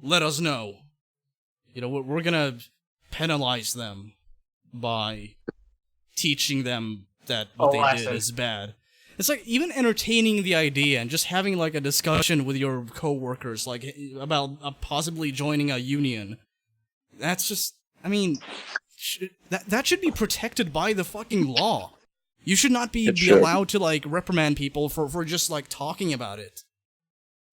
let us know. We're gonna penalize them by teaching them that what they did is bad. It's like even entertaining the idea and just having like a discussion with your coworkers like about possibly joining a union. That's just, that should be protected by the fucking law. You should not be allowed to like reprimand people for just like talking about it.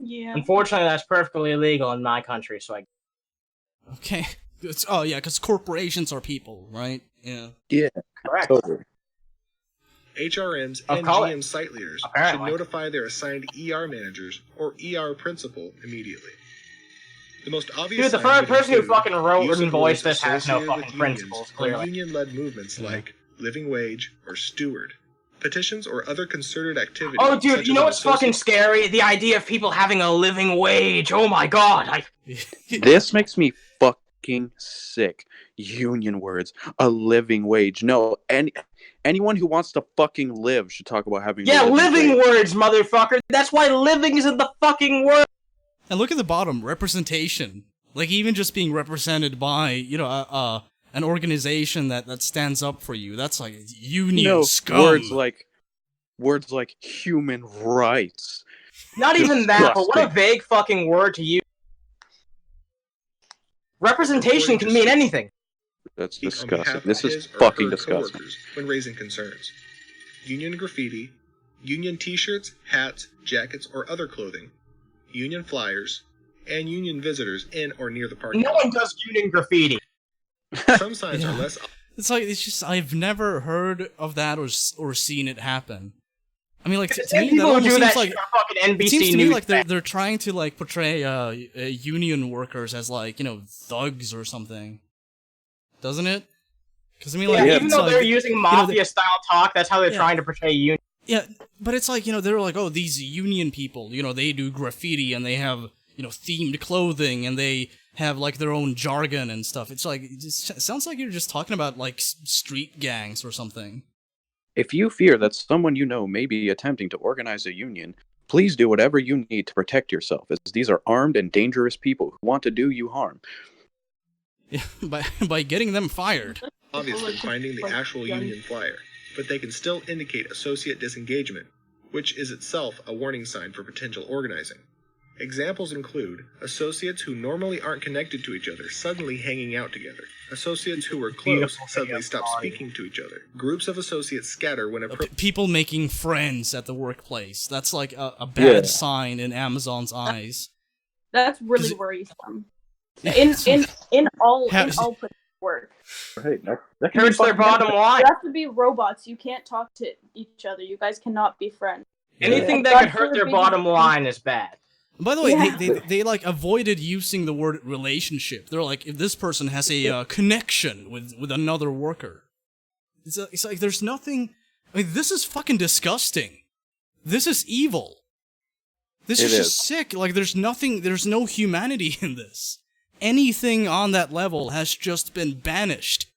Yeah. Unfortunately, that's perfectly illegal in my country, so Okay. Because corporations are people, right? Yeah. Yeah. Correct. Totally. HRMs and GM site leaders should notify their assigned ER managers or ER principal immediately. The most obvious. Dude, the first person who fucking wrote and voiced this has no fucking principles, clearly. Union-led movements like living wage or steward, Petitions or other concerted activity. Oh, dude, you know what's fucking scary? The idea of people having a living wage. Oh my god. This makes me fucking sick. Union words. A living wage. No, anyone who wants to fucking live should talk about having a living words, motherfucker. That's why living is in the fucking word. And look at the bottom, representation. Like, even just being represented by, you know, an organization that stands up for you. That's like union scum. Words like human rights. Not even that, but what a vague fucking word to use. Representation can mean anything. That's disgusting. This is fucking disgusting. When raising concerns. Union graffiti, union t-shirts, hats, jackets, or other clothing, union flyers, and union visitors in or near the parking lot. No one does union graffiti. Some signs are less... It's just, I've never heard of that or seen it happen. I mean, like, to me, that almost seems like NBC it seems to me News like they're trying to like portray union workers as like, you know, thugs or something, doesn't it? Because I mean, like, even though they're using mafia style talk, that's how they're trying to portray union. Yeah, but it's like, you know, they're like, oh, these union people, you know, they do graffiti and they have, you know, themed clothing and they have like their own jargon and stuff. It's like, it sounds like you're just talking about like street gangs or something. If you fear that someone you know may be attempting to organize a union, please do whatever you need to protect yourself, as these are armed and dangerous people who want to do you harm. Yeah, by getting them fired. Obviously finding the actual union flyer, but they can still indicate associate disengagement, which is itself a warning sign for potential organizing. Examples include associates who normally aren't connected to each other suddenly hanging out together, associates who were close suddenly stop speaking to each other, groups of associates scatter when people making friends at the workplace. That's like a bad sign in Amazon's eyes. That's really worrisome. In all work. Right, that hurts their bottom line. You have to be robots. You can't talk to each other. You guys cannot be friends. Anything that could hurt their bottom line is bad. By the way, they like avoided using the word relationship. They're like, if this person has a connection with another worker, it's like there's nothing. I mean, this is fucking disgusting. This is evil. This is just sick. Like, there's nothing. There's no humanity in this. Anything on that level has just been banished.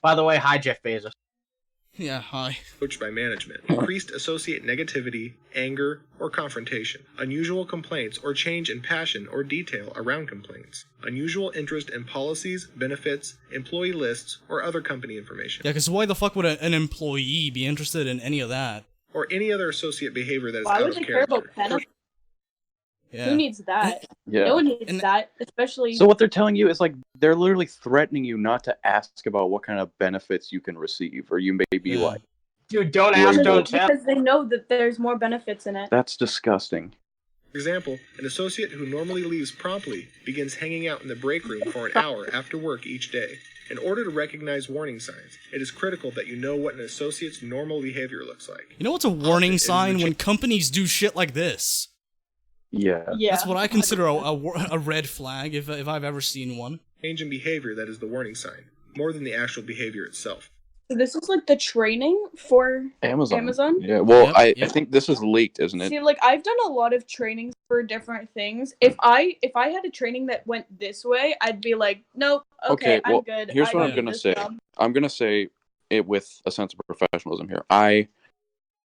By the way, hi Jeff Bezos. Yeah, hi. Coached by management, increased associate negativity, anger, or confrontation, unusual complaints or change in passion or detail around complaints, unusual interest in policies, benefits, employee lists, or other company information. Yeah, because why the fuck would an employee be interested in any of that? Or any other associate behavior that is why out would of they care about benefits? Yeah. Who needs that? Yeah. No one needs that, especially... So what they're telling you is, like, they're literally threatening you not to ask about what kind of benefits you can receive, or you may be like... Dude, don't ask, don't tell. Because they know that there's more benefits in it. That's disgusting. For example, an associate who normally leaves promptly begins hanging out in the break room for an hour after work each day. In order to recognize warning signs, it is critical that you know what an associate's normal behavior looks like. You know what's a warning sign? When companies do shit like this. Yeah. That's what I consider a red flag, if I've ever seen one. Change in behavior that is the warning sign, more than the actual behavior itself. So this is like the training for Amazon? Yeah, well, I think this is leaked, isn't it? See, like, I've done a lot of trainings for different things. If I had a training that went this way, I'd be like, nope, okay, well, I'm good. Here's what I'm going to say. I'm going to say it with a sense of professionalism here. I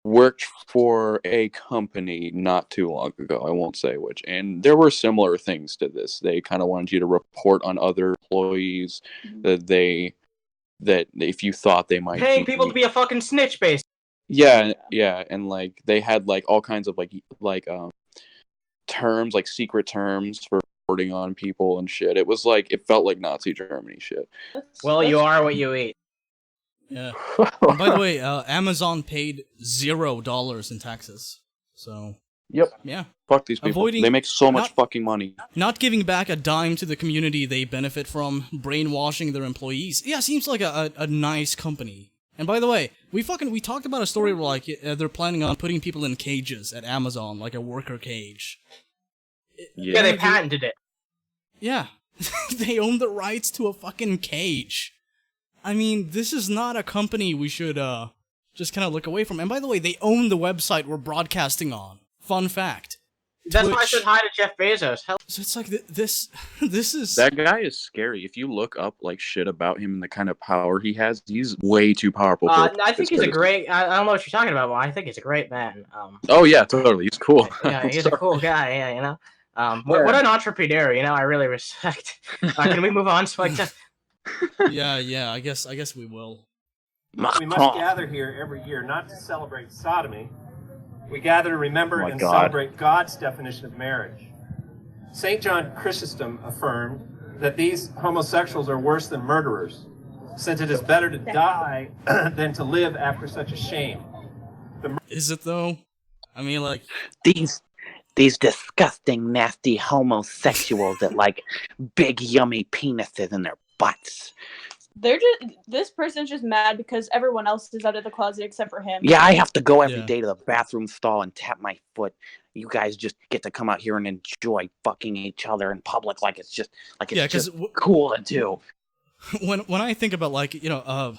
worked for a company not too long ago, I won't say which, and there were similar things to this. They kind of wanted you to report on other employees that if you thought they might paying people to be a fucking snitch, basically. Yeah, and like they had like all kinds of like terms, like secret terms for reporting on people and shit. It was like, it felt like Nazi Germany shit. Well, you are what you eat. Yeah. And by the way, Amazon paid $0 in taxes. So. Yep. Yeah. Fuck these people. They make so much fucking money. Not giving back a dime to the community they benefit from, brainwashing their employees. Yeah, seems like a nice company. And by the way, we talked about a story where like they're planning on putting people in cages at Amazon, like a worker cage. Yeah, they patented it. Yeah. They own the rights to a fucking cage. I mean, this is not a company we should just kind of look away from. And by the way, they own the website we're broadcasting on. Fun fact. That's why I said hi to Jeff Bezos. Hell. So it's like this is... That guy is scary. If you look up like shit about him and the kind of power he has, he's way too powerful. I think he's a great... I don't know what you're talking about, but I think he's a great man. Oh yeah, totally. He's cool. Yeah, he's a cool guy, yeah, you know? What an entrepreneur, you know, I really respect. Can we move on, SWEGTA? Yeah, I guess we will. We must gather here every year not to celebrate sodomy. We gather to remember and celebrate God's definition of marriage. St. John Chrysostom affirmed that these homosexuals are worse than murderers, since it is better to die than to live after such a shame. Is it though? I mean, like these disgusting, nasty homosexuals that like big, yummy penises in their butts. This person's just mad because everyone else is out of the closet except for him. Yeah, I have to go every day to the bathroom stall and tap my foot. You guys just get to come out here and enjoy fucking each other in public like it's just cool to do. When I think about like, you know,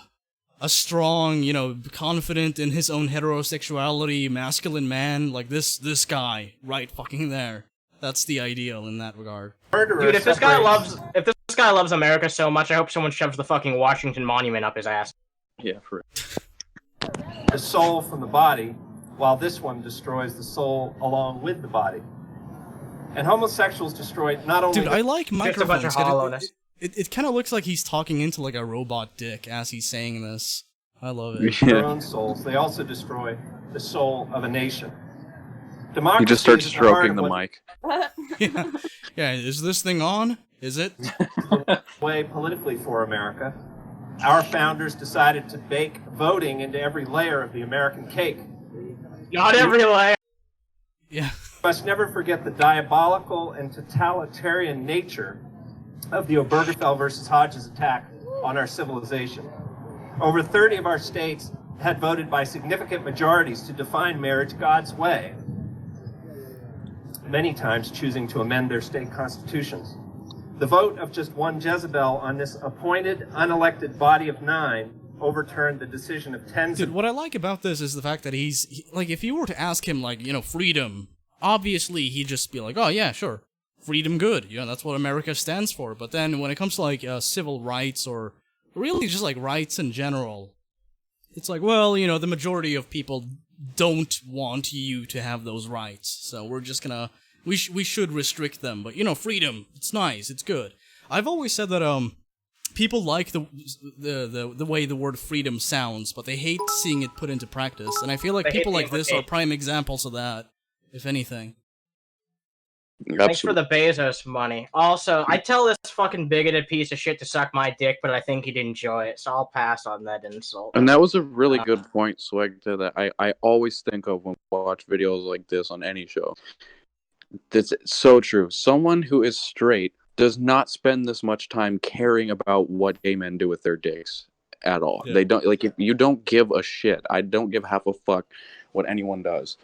a strong, you know, confident in his own heterosexuality, masculine man, like this guy right fucking there. That's the ideal in that regard. Dude, if this guy loves America so much, I hope someone shoves the fucking Washington Monument up his ass. Yeah, for the soul from the body, while this one destroys the soul along with the body. And homosexuals destroy not only... Dude, I like microphones. Just a bunch of hollowness. It kind of looks like he's talking into like a robot dick as he's saying this. I love it. Their own souls. They also destroy the soul of a nation. Democracy he just starts stroking the mic. Yeah, is this thing on? Is it? Way politically for America. Our founders decided to bake voting into every layer of the American cake. Not every layer. Yeah. We must never forget the diabolical and totalitarian nature of the Obergefell versus Hodges attack on our civilization. Over 30 of our states had voted by significant majorities to define marriage God's way, many times choosing to amend their state constitutions. The vote of just one Jezebel on this appointed, unelected body of 9 overturned the decision of tens Dude, what I like about this is the fact that like, if you were to ask him, like, you know, freedom, obviously he'd just be like, oh yeah, sure, freedom good, you know, that's what America stands for. But then when it comes to, like, civil rights or really just, like, rights in general, it's like, well, you know, the majority of people don't want you to have those rights, so we're just gonna... We should restrict them, but, you know, freedom, it's nice, it's good. I've always said that, people like the way the word freedom sounds, but they hate seeing it put into practice, and I feel like people like this are prime examples of that, if anything. Thanks for the Bezos money. Also, I tell this fucking bigoted piece of shit to suck my dick, but I think he'd enjoy it, so I'll pass on that insult. And that was a really good point, SWEGTA, that I always think of when I watch videos like this on any show. That's so true. Someone who is straight does not spend this much time caring about what gay men do with their dicks at all. Yeah. They don't, like, if you don't give a shit. I don't give half a fuck what anyone does.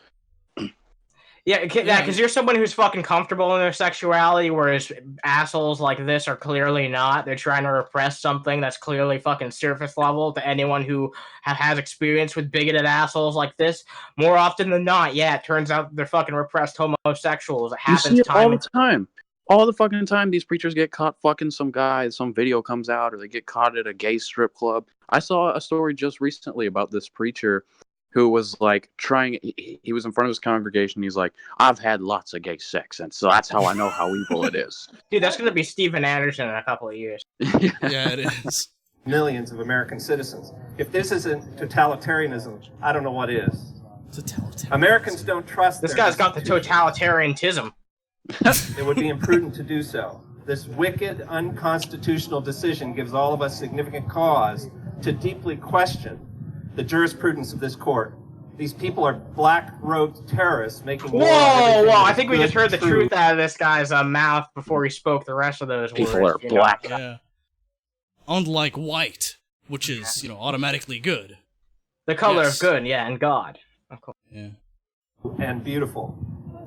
Yeah, because you're someone who's fucking comfortable in their sexuality, whereas assholes like this are clearly not. They're trying to repress something that's clearly fucking surface level to anyone who has experience with bigoted assholes like this. More often than not, yeah, it turns out they're fucking repressed homosexuals. It happens you see it all the time. All the fucking time these preachers get caught fucking some guy, some video comes out, or they get caught at a gay strip club. I saw a story just recently about this preacher who was like he was in front of his congregation. He's like, I've had lots of gay sex, and so that's how I know how evil it is. Dude, that's going to be Steven Anderson in a couple of years. Yeah, it is. Millions of American citizens. If this isn't totalitarianism, I don't know what is. Americans don't trust this guy's got the totalitarianism. It would be imprudent to do so. This wicked, unconstitutional decision gives all of us significant cause to deeply question the jurisprudence of this court. These people are black-robed terrorists making war. Whoa! I think we just heard the truth out of this guy's mouth before he spoke the rest of those words. People are black. Yeah. Unlike white, which is, you know, automatically good. The color of good, yeah, and God. Of course. Yeah. And beautiful.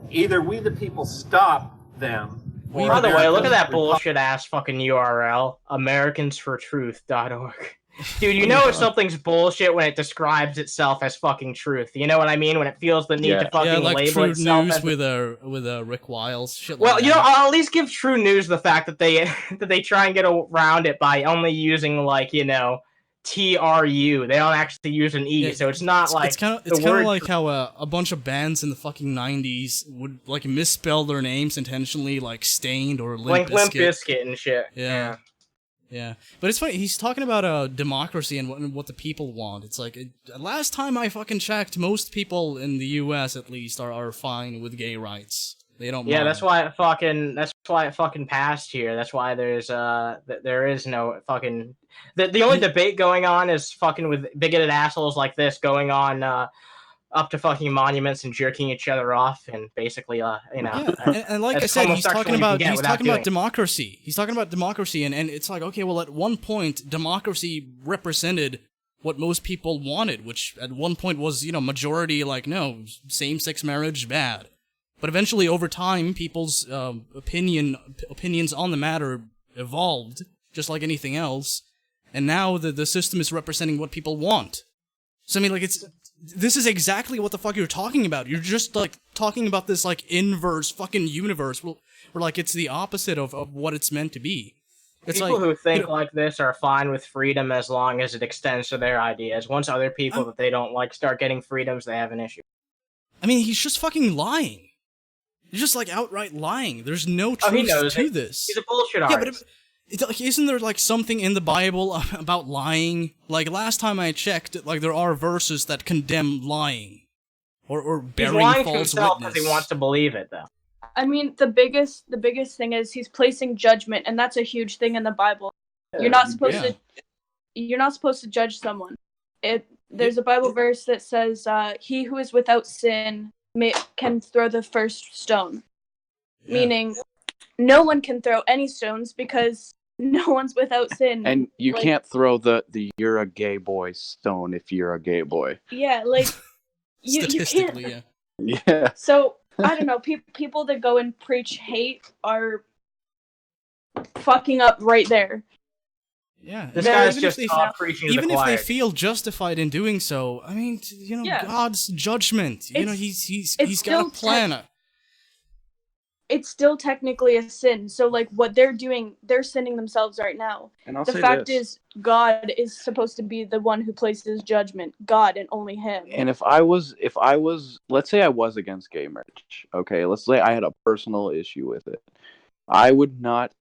Either we the people stop them. By the way, look at that bullshit-ass fucking URL. AmericansForTruth.org. Dude, you know if something's bullshit when it describes itself as fucking truth. You know what I mean? When it feels the need to fucking like label True itself News as with Rick Wiles. Shit well, like you know, that. I'll at least give True News the fact that they that they try and get around it by only using like, you know, TRU. They don't actually use an E, so it's not like it's kind of like how a bunch of bands in the fucking 90s would like misspell their names intentionally, like Stained or Limp Limp Bizkit and shit. Yeah, but it's funny. He's talking about democracy and what the people want. It's like last time I fucking checked, most people in the U.S. at least are fine with gay rights. They don't. Yeah, mind. that's why it fucking passed here. That's why there is no fucking the only debate going on is fucking with bigoted assholes like this going on up to fucking monuments and jerking each other off and basically you know. And like I said, he's talking about democracy. He's talking about democracy, and it's like, okay, well, at one point, democracy represented what most people wanted, which at one point was, you know, majority like, no, same-sex marriage, bad. But eventually, over time, people's opinions on the matter evolved, just like anything else, and now the system is representing what people want. So I mean, like, this is exactly what the fuck you're talking about. You're just, like, talking about this, like, inverse fucking universe where like, it's the opposite of what it's meant to be. It's people like, who think like this are fine with freedom as long as it extends to their ideas. Once other people that they don't like start getting freedoms, they have an issue. I mean, he's just fucking lying. He's just, like, outright lying. There's no truth to this. He's a bullshit artist. Yeah, but isn't there, like, something in the Bible about lying? Like, last time I checked, like, there are verses that condemn lying. Or bearing false witness. He's lying to himself because he wants to believe it, though. I mean, the biggest thing is he's placing judgment, and that's a huge thing in the Bible. You're not supposed to judge someone. There's a Bible verse that says, he who is without sin can throw the first stone. Meaning, no one can throw any stones because no one's without sin. And you can't throw the you're a gay boy stone if you're a gay boy. Yeah, like, you statistically, can't. Yeah. So, I don't know, people that go and preach hate are fucking up right there. Yeah, this guy's just preaching to the choir. Even if they feel justified in doing so, I mean, you know, God's judgment. You know, he's got a plan. It's still technically a sin. So, like, what they're doing, they're sinning themselves right now. And the fact is, God is supposed to be the one who places judgment. God and only Him. And if I was, let's say I was against gay marriage, okay? Let's say I had a personal issue with it. I would not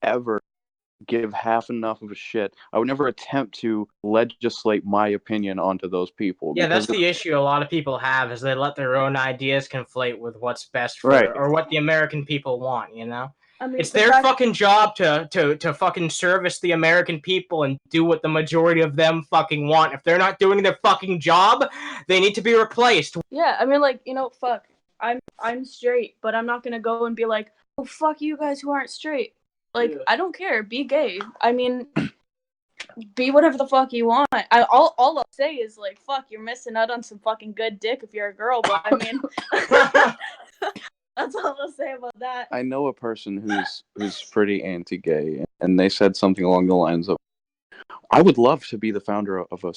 ever give half enough of a shit. I would never attempt to legislate my opinion onto those people. Yeah, that's the issue a lot of people have, is they let their own ideas conflate with what's best for or what the American people want, you know? I mean, it's their fucking job to fucking service the American people and do what the majority of them fucking want. If they're not doing their fucking job, they need to be replaced. Yeah, I mean, like, you know, fuck. I'm straight, but I'm not gonna go and be like, oh, fuck you guys who aren't straight. Like, I don't care. Be gay. I mean, be whatever the fuck you want. All I'll say is, like, fuck, you're missing out on some fucking good dick if you're a girl, but I mean, that's all I'll say about that. I know a person who's pretty anti-gay, and they said something along the lines of, I would love to be the founder of a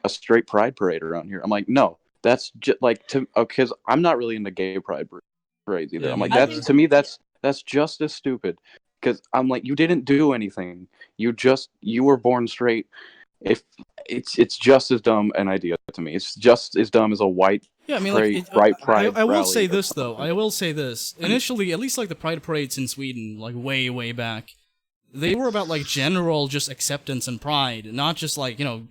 straight pride parade around here. I'm like, no, that's just like, because I'm not really into gay pride parades either. I'm like, to me, that's just as stupid. Because I'm like, you didn't do anything. You were born straight. If it's just as dumb an idea to me. It's just as dumb as a white pride. I will say this though. I will say this. Initially, at least like the pride parades in Sweden, like way back, they were about like general just acceptance and pride, not just like, you know,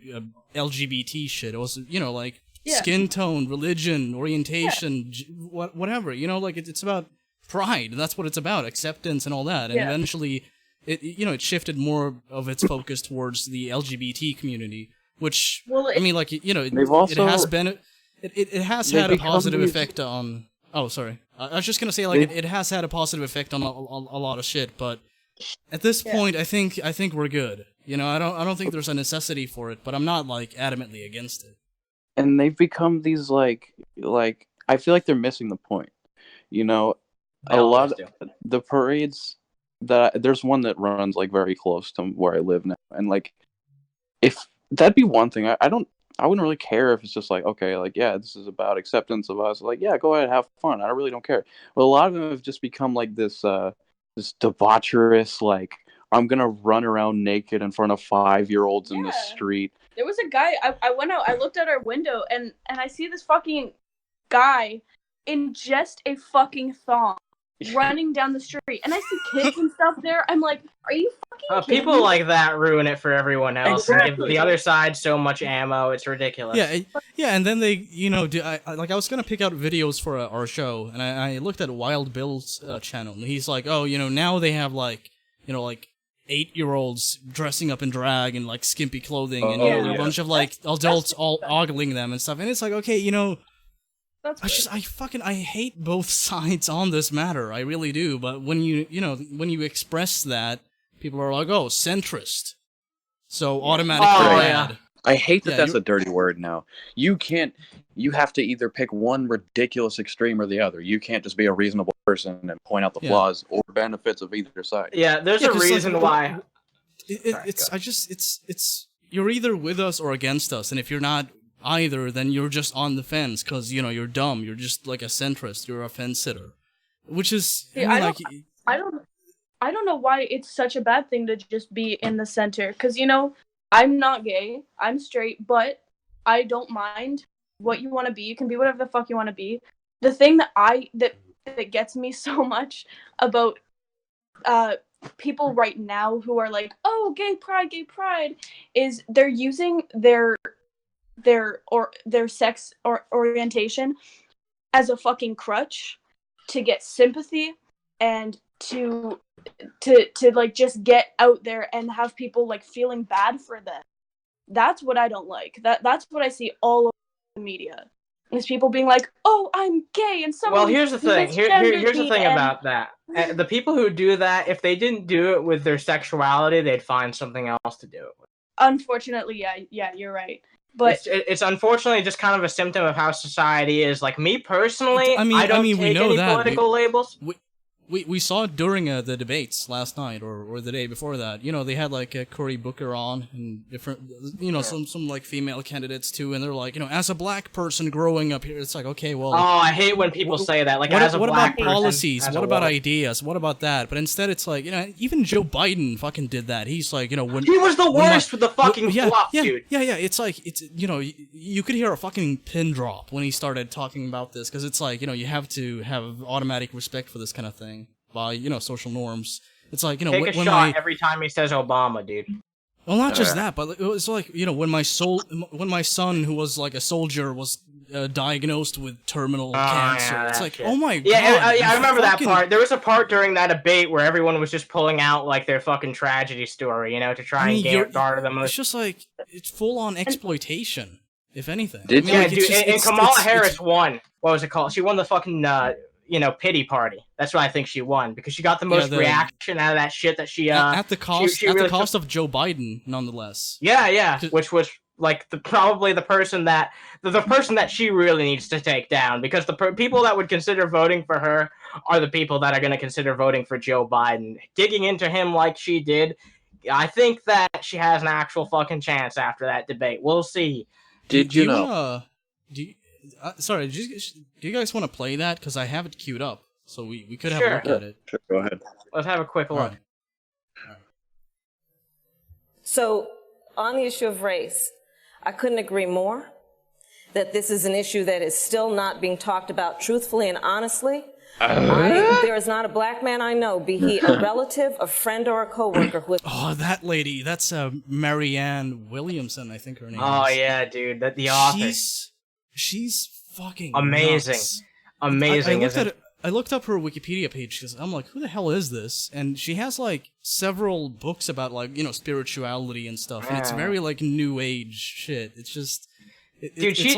LGBT shit. It was, you know, like skin tone, religion, orientation, whatever. You know, like it's about pride. That's what it's about, acceptance and all that. And eventually, it shifted more of its focus towards the LGBT community, which I mean, like, you know, it has had a positive effect on. Oh, sorry. I was just gonna say, like, it has had a positive effect on a lot of shit, but at this point, I think we're good. You know, I don't think there's a necessity for it, but I'm not like adamantly against it. And they've become these like I feel like they're missing the point. You know. A lot of the parades there's one that runs like very close to where I live now, and like if That'd be one thing. I wouldn't really care if it's just like, okay, like, yeah, this is about acceptance of us. Like, yeah, go ahead, have fun. I really don't care. But a lot of them have just become like this debaucherous, like, I'm gonna run around naked in front of 5-year-olds in the street. There was a guy, I went out, I looked at our window, and I see this fucking guy in just a fucking thong running down the street. And I see kids and stuff there. I'm like, are you fucking kidding people me? like that ruin it for everyone else and give Exactly. the other side so much ammo. It's ridiculous. Yeah, and then they, you know, I was gonna pick out videos for our show, and I looked at Wild Bill's channel, and he's like, oh, you know, now they have like, you know, like 8-year-olds dressing up in drag and like skimpy clothing, and you know, a bunch of like adults all ogling them and stuff, and it's like, okay, you know, I hate both sides on this matter, I really do. But when when you express that, people are like, oh, centrist, so automatically bad. I hate that that's a dirty word now. You have to either pick one ridiculous extreme or the other. You can't just be a reasonable person and point out the flaws or benefits of either side. Yeah, there's a reason why. It's you're either with us or against us, and if you're not either, then you're just on the fence because, you know, you're dumb. You're just like a centrist. You're a fence sitter, which is I don't know why it's such a bad thing to just be in the center. Because, you know, I'm not gay. I'm straight, but I don't mind what you want to be. You can be whatever the fuck you want to be. The thing that gets me so much about people right now who are like, oh, gay pride, is they're using their sex or orientation as a fucking crutch to get sympathy and to like just get out there and have people like feeling bad for them. That's what I don't like. That's what I see all over the media. Is people being like, "Oh, I'm gay," and someone. Well, here's the thing. Here's the thing about that. The people who do that, if they didn't do it with their sexuality, they'd find something else to do it with. Unfortunately, yeah, you're right. But it's unfortunately just kind of a symptom of how society is. Like me personally, I don't take we know any that. political labels. We saw it during the debates last night or the day before that. You know, they had like Cory Booker on and different, you know, some like female candidates too, and they're like, you know, as a black person growing up here, it's like, okay, well. Oh, I hate when people say that. Like, what as a black about person, policies? What about ideas? What about that? But instead, it's like, you know, even Joe Biden fucking did that. He's like, you know, when he was the worst with the fucking fluff, dude. Yeah. It's like you know, you could hear a fucking pin drop when he started talking about this, because it's like, you know, you have to have automatic respect for this kind of thing by, you know, social norms. It's like, you know, take a shot every time he says Obama, dude. Well, not just that, but it's like, you know, when my son, who was like a soldier, was diagnosed with terminal cancer. It's like, oh my god. Yeah, I remember that part. There was a part during that debate where everyone was just pulling out like their fucking tragedy story, you know, to try and garner the most. It's just like, it's full on exploitation, if anything. Dude, and Kamala Harris won. What was it called? She won the fucking you know, pity party. That's why I think she won, because she got the most reaction out of that shit that she at the cost of Joe Biden, nonetheless. Yeah, which was like probably the person that she really needs to take down, because the people that would consider voting for her are the people that are going to consider voting for Joe Biden. Digging into him like she did, I think that she has an actual fucking chance after that debate. We'll see. Did you know? Sorry, do you guys want to play that? Because I have it queued up, so we could have a look at it. Sure, go ahead. Let's have a quick look. Right. So, on the issue of race, I couldn't agree more that this is an issue that is still not being talked about truthfully and honestly. There is not a black man I know, be he a relative, a friend, or a coworker, who. Oh, that lady. That's Marianne Williamson, I think her name is. Oh yeah, dude. The author. She's fucking amazing. Nuts. Amazing. I looked up her Wikipedia page because I'm like, who the hell is this? And she has like several books about like, you know, spirituality and stuff, and it's very like new age shit. It's just, dude, she's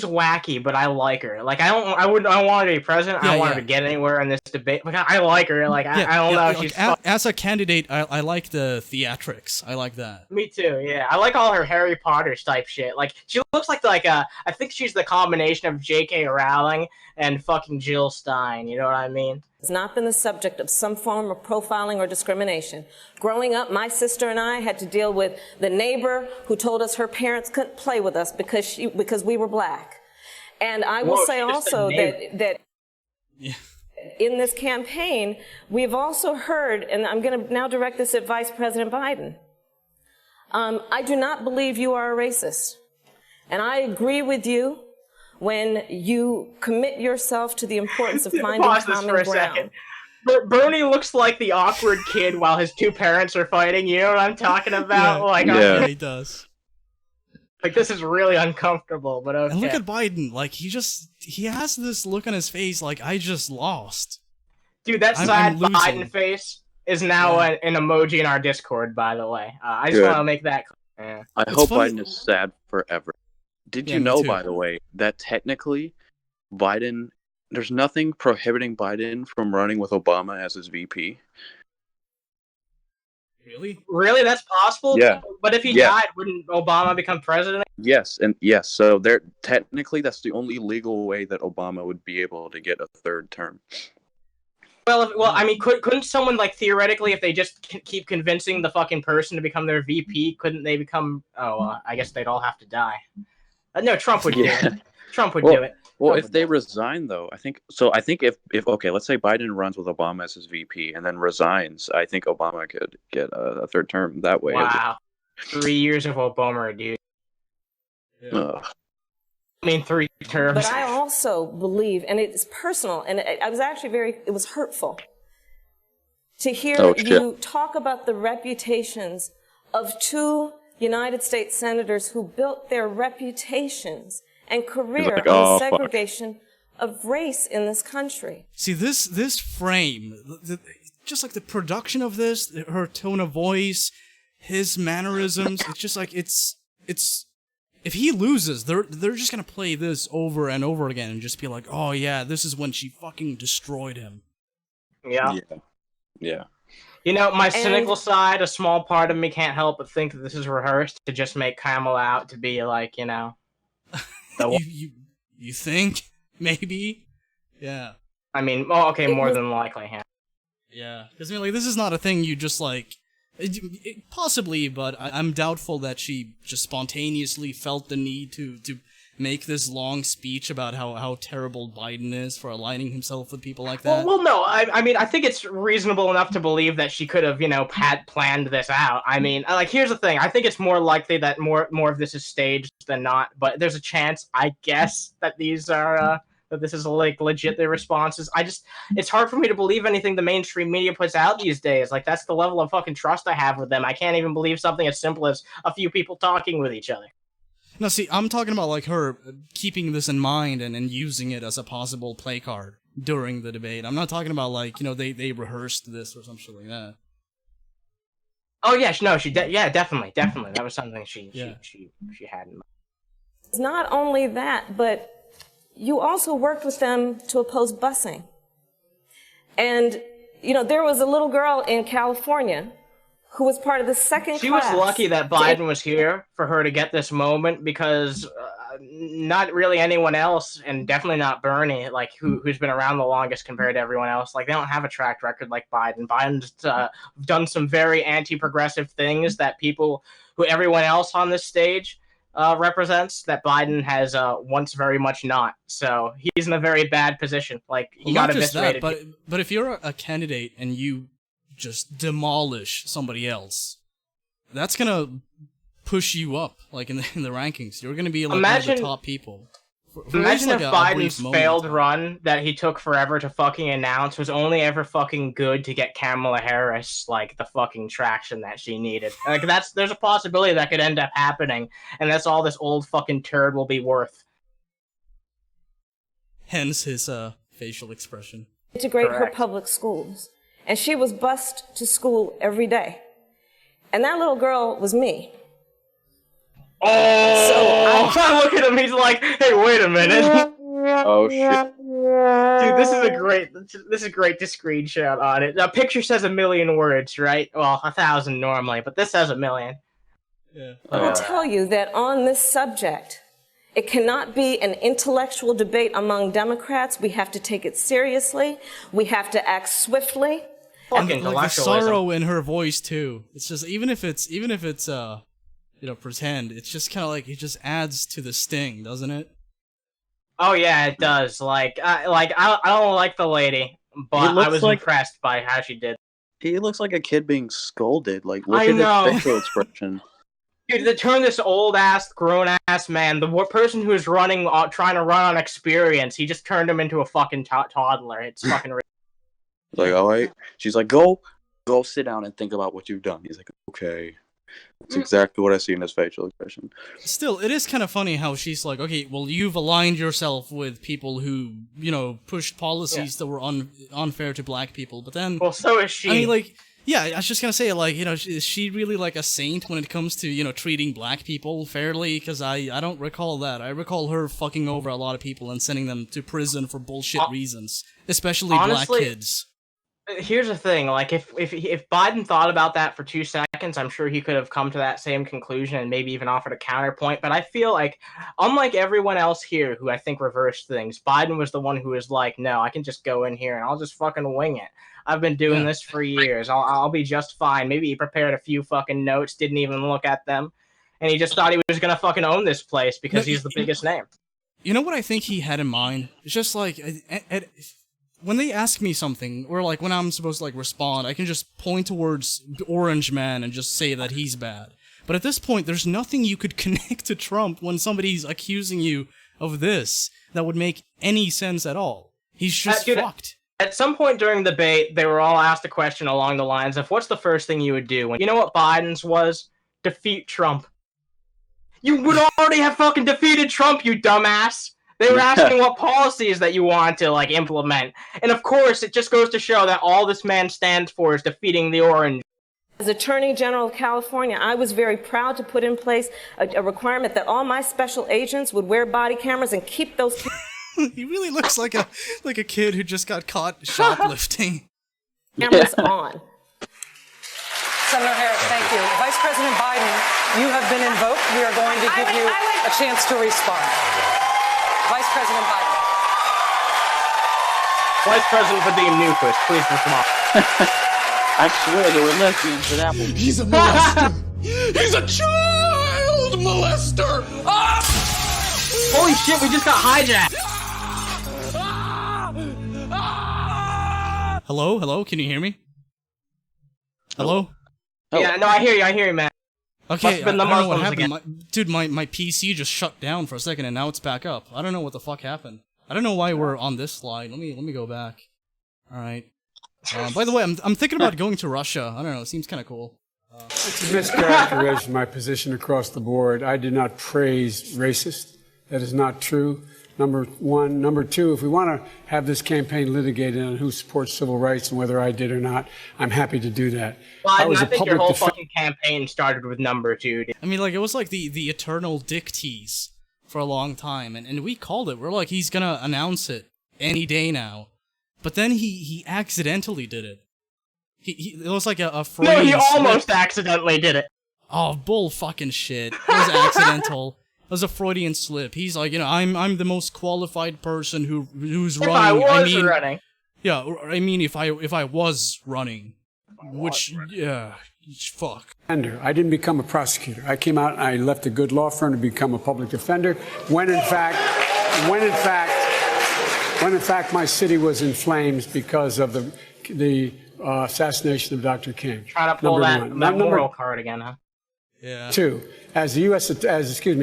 wacky, but I like her. Like I want her to be president. I don't want her to get anywhere in this debate. Like I like her. Like I don't know. Like, as a candidate, I like the theatrics. I like that. Me too. Yeah, I like all her Harry Potter type shit. Like she looks like I think she's the combination of J.K. Rowling and fucking Jill Stein. You know what I mean? has not been the subject of some form of profiling or discrimination. Growing up, my sister and I had to deal with the neighbor who told us her parents couldn't play with us because we were black. And I will say also that in this campaign, we've also heard, and I'm going to now direct this at Vice President Biden, I do not believe you are a racist. And I agree with you when you commit yourself to the importance of finding common ground. Bernie looks like the awkward kid while his two parents are fighting. You know what I'm talking about? Yeah, he does. Like, this is really uncomfortable, but okay. And look at Biden. Like, he has this look on his face like, I just lost. Dude, that sad Biden face is now an emoji in our Discord, by the way. I just want to make that clear. I hope Biden is sad forever. Did you know, by the way, that technically Biden, there's nothing prohibiting Biden from running with Obama as his VP? Really? Really? That's possible? Yeah. But if he died, wouldn't Obama become president? Yes, and yes. So technically that's the only legal way that Obama would be able to get a third term. Well, I mean, couldn't someone, like, theoretically, if they just keep convincing the fucking person to become their VP, couldn't they become... I guess they'd all have to die. No, Trump would do it. Trump would do it. Well, if they resign, though, I think if okay, let's say Biden runs with Obama as his VP and then resigns, I think Obama could get a third term that way. Wow. 3 years of Obama, dude. Yeah. I mean, 3 terms. But I also believe, and it's personal, and I was actually it was hurtful to hear you talk about the reputations of 2 United States senators who built their reputations and career on segregation of race in this country. See, this frame, just like the production of this, her tone of voice, his mannerisms, it's just like, it's if he loses, they're just gonna play this over and over again and just be like, oh yeah, this is when she fucking destroyed him. Yeah. Yeah. You know, my cynical side, a small part of me can't help but think that this is rehearsed to just make Kamala out to be like, you know... you think? Maybe? Yeah. I mean, okay, more than likely, yeah. Yeah, because I mean, like, this is not a thing you just, like... possibly, but I'm doubtful that she just spontaneously felt the need to make this long speech about how terrible Biden is for aligning himself with people like that. Well, no, I mean, I think it's reasonable enough to believe that she could have, you know, planned this out. I mean, like, here's the thing. I think it's more likely that more of this is staged than not, but there's a chance, I guess, that these are, that this is, like, legit, their responses. It's hard for me to believe anything the mainstream media puts out these days. Like, that's the level of fucking trust I have with them. I can't even believe something as simple as a few people talking with each other. No, see, I'm talking about, like, her keeping this in mind and using it as a possible play card during the debate. I'm not talking about, like, you know, they rehearsed this or something like that. Oh, yeah, no, definitely. That was something she had in mind. It's not only that, but you also worked with them to oppose busing. And, you know, there was a little girl in California who was part of the second class. She was lucky that Biden was here for her to get this moment, because not really anyone else, and definitely not Bernie, like, who's been around the longest compared to everyone else, like, they don't have a track record like Biden. Biden's done some very anti-progressive things that everyone else on this stage represents, that Biden has once very much not. So he's in a very bad position. Like, he got eviscerated. But if you're a candidate and you just demolish somebody else, that's gonna push you up, like, in the rankings. You're gonna be like one of the top people. Imagine if Biden's failed run that he took forever to fucking announce was only ever fucking good to get Kamala Harris, like, the fucking traction that she needed. Like, there's a possibility that could end up happening, and that's all this old fucking turd will be worth. Hence his facial expression. Integrate her public schools. And she was bused to school every day. And that little girl was me. Oh! So look at him, he's like, hey, wait a minute. Oh, shit. Dude, this is great to screenshot on it. A picture says 1,000,000 words, right? Well, 1,000 normally, but this says 1,000,000. Yeah. I will tell you that on this subject, It cannot be an intellectual debate among Democrats. We have to take it seriously. We have to act swiftly. And like the sorrow in her voice too. It's just even if it's pretend. It's just kind of like it just adds to the sting, doesn't it? Oh yeah, it does. Like I don't like the lady, but I was impressed by how she did. He looks like a kid being scolded. Like look at his facial expression. Dude, they turn this old-ass, grown-ass man, the person who's trying to run on experience, he just turned him into a fucking toddler. It's fucking ridiculous. Like, all right. She's like, go sit down and think about what you've done. He's like, okay. That's exactly what I see in his facial expression. Still, it is kind of funny how she's like, okay, well, you've aligned yourself with people who, pushed policies that were unfair to black people, but then... Well, so is she. I mean, like... Yeah, I was just gonna say, like, is she really, like, a saint when it comes to, treating black people fairly? Because I don't recall that. I recall her fucking over a lot of people and sending them to prison for bullshit reasons. Especially honestly, black kids. Here's the thing, like, if Biden thought about that for 2 seconds, I'm sure he could have come to that same conclusion and maybe even offered a counterpoint, but I feel like, unlike everyone else here who I think reversed things, Biden was the one who was like, no, I can just go in here and I'll just fucking wing it. I've been doing this for years. I'll be just fine. Maybe he prepared a few fucking notes, didn't even look at them, and he just thought he was gonna fucking own this place because he's the biggest name. You know what I think he had in mind? It's just like, when they ask me something, or like when I'm supposed to like respond, I can just point towards Orange Man and just say that he's bad. But at this point, there's nothing you could connect to Trump when somebody's accusing you of this that would make any sense at all. He's just fucked. At some point during the debate, they were all asked a question along the lines of, what's the first thing you would do? You know what Biden's was? Defeat Trump. You would already have fucking defeated Trump, you dumbass! They were asking what policies that you want to, like, implement. And of course, it just goes to show that all this man stands for is defeating the orange. As Attorney General of California, I was very proud to put in place a requirement that all my special agents would wear body cameras and keep those... He really looks like a kid who just got caught shoplifting. Cameras on. Senator Harris, thank you. Vice President Biden, you have been invoked. We are going to give you a chance to respond. Vice President Biden. Vice President Vadim Newquist, please respond. I swear there were lesbians at Applebee's. He's a molester. He's a child molester. Ah! Holy shit, we just got hijacked. Hello, can you hear me? Hello? Yeah, no, I hear you, man. Okay, I don't know what happened. Dude, my PC just shut down for a second and now it's back up. I don't know what the fuck happened. I don't know why we're on this slide. Let me go back. Alright. By the way, I'm thinking about going to Russia. I don't know, it seems kinda cool. It's a mischaracterization of my position across the board. I did not praise racist. That is not true. Number one. Number two, if we want to have this campaign litigated on who supports civil rights and whether I did or not, I'm happy to do that. Well, I think your whole fucking campaign started with number two. I mean, like, it was like the eternal dick tease for a long time, and we called it. We're like, he's gonna announce it any day now. But then he accidentally did it. It was like a Freudian No, he almost accidentally did it. Oh, bull fucking shit. It was accidental. It was a Freudian slip. He's like, I'm the most qualified person who's running. If I was running. Yeah, I mean if I was running. Which, yeah, fuck. I didn't become a prosecutor. I came out and I left a good law firm to become a public defender when in fact my city was in flames because of the assassination of Dr. King. Trying to pull that moral card again, huh? Yeah. Two, as the Vice President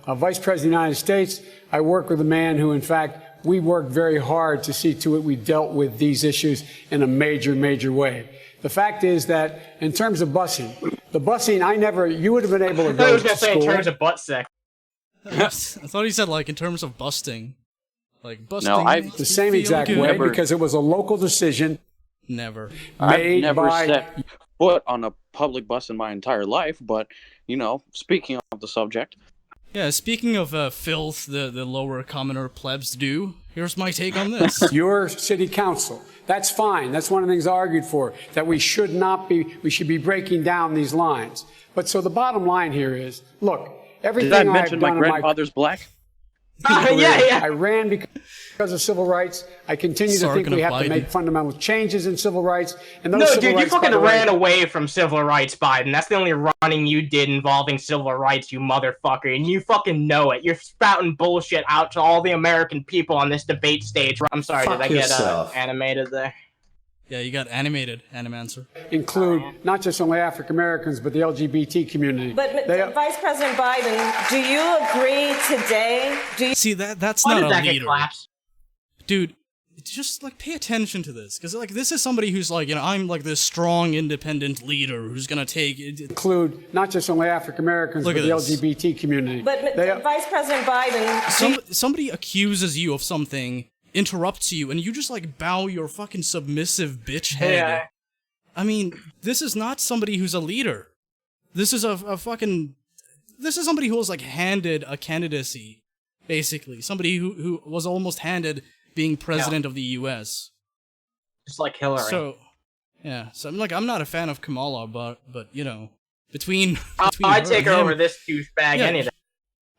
of the United States, I work with a man who, in fact, we worked very hard to see to it we dealt with these issues in a major, major way. The fact is that in terms of busing, you would have been able to go to school. I was going to say in terms of butt sex. I thought he said, like, in terms of busting. Like, busting. No, the same exact way, because it was a local decision. Never. I've never set foot on a public bus in my entire life, but, speaking of the subject. Yeah, speaking of filth, the lower commoner plebs do, here's my take on this. Your city council, that's fine. That's one of the things I argued for, that we should be breaking down these lines. But so the bottom line here is, look, Everything Did I mention my grandfather's black? I ran because of civil rights. I continue to think we have to make fundamental changes in civil rights. And those no, dude, you fucking ran away from civil rights, Biden. That's the only running you did involving civil rights, you motherfucker. And you fucking know it. You're spouting bullshit out to all the American people on this debate stage. I'm sorry, did I get animated there? Yeah, you got animated, Animancer. Include not just only African Americans, but the LGBT community. But Vice President Biden, do you agree today? See, that's not a leader. Dude, just like pay attention to this, because like this is somebody who's like, I'm like this strong, independent leader who's gonna take include not just only African Americans, but the LGBT community. But Vice President Biden, somebody accuses you of something, interrupts you, and you just like bow your fucking submissive bitch head. Yeah. I mean, this is not somebody who's a leader. This is a fucking. This is somebody who was like handed a candidacy, basically. Somebody who was almost handed being president of the U.S. Just like Hillary. So, yeah. So I'm like, I'm not a fan of Kamala, but between I'd take her over this douchebag any day.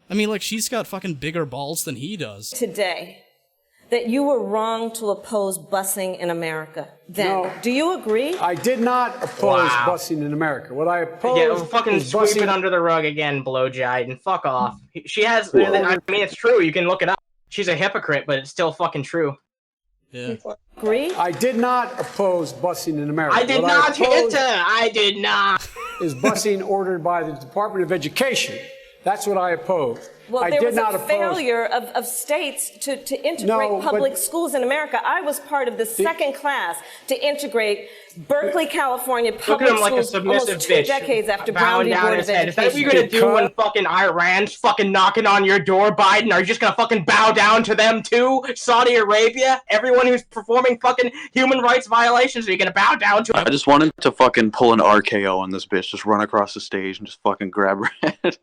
I mean, like, she's got fucking bigger balls than he does. Today, that you were wrong to oppose busing in America. Then, no, do you agree? I did not oppose busing in America. What I opposed well, fucking sweep it under the rug again, blowjide, and fuck off. She has. I mean, it's true. You can look it up. She's a hypocrite, but it's still fucking true. Yeah. Agree? I did not oppose busing in America. I did not hit her. I did not. Is busing ordered by the Department of Education? That's what I opposed. Well, there was a failure of states to integrate public schools in America. I was part of the second class to integrate Berkeley, California public schools almost 2 decades after Brown v. Board of Education. Is that what you're gonna do when fucking Iran's fucking knocking on your door, Biden? Are you just gonna fucking bow down to them too? Saudi Arabia? Everyone who's performing fucking human rights violations, are you gonna bow down to? I just want him to fucking pull an RKO on this bitch, just run across the stage and just fucking grab her head.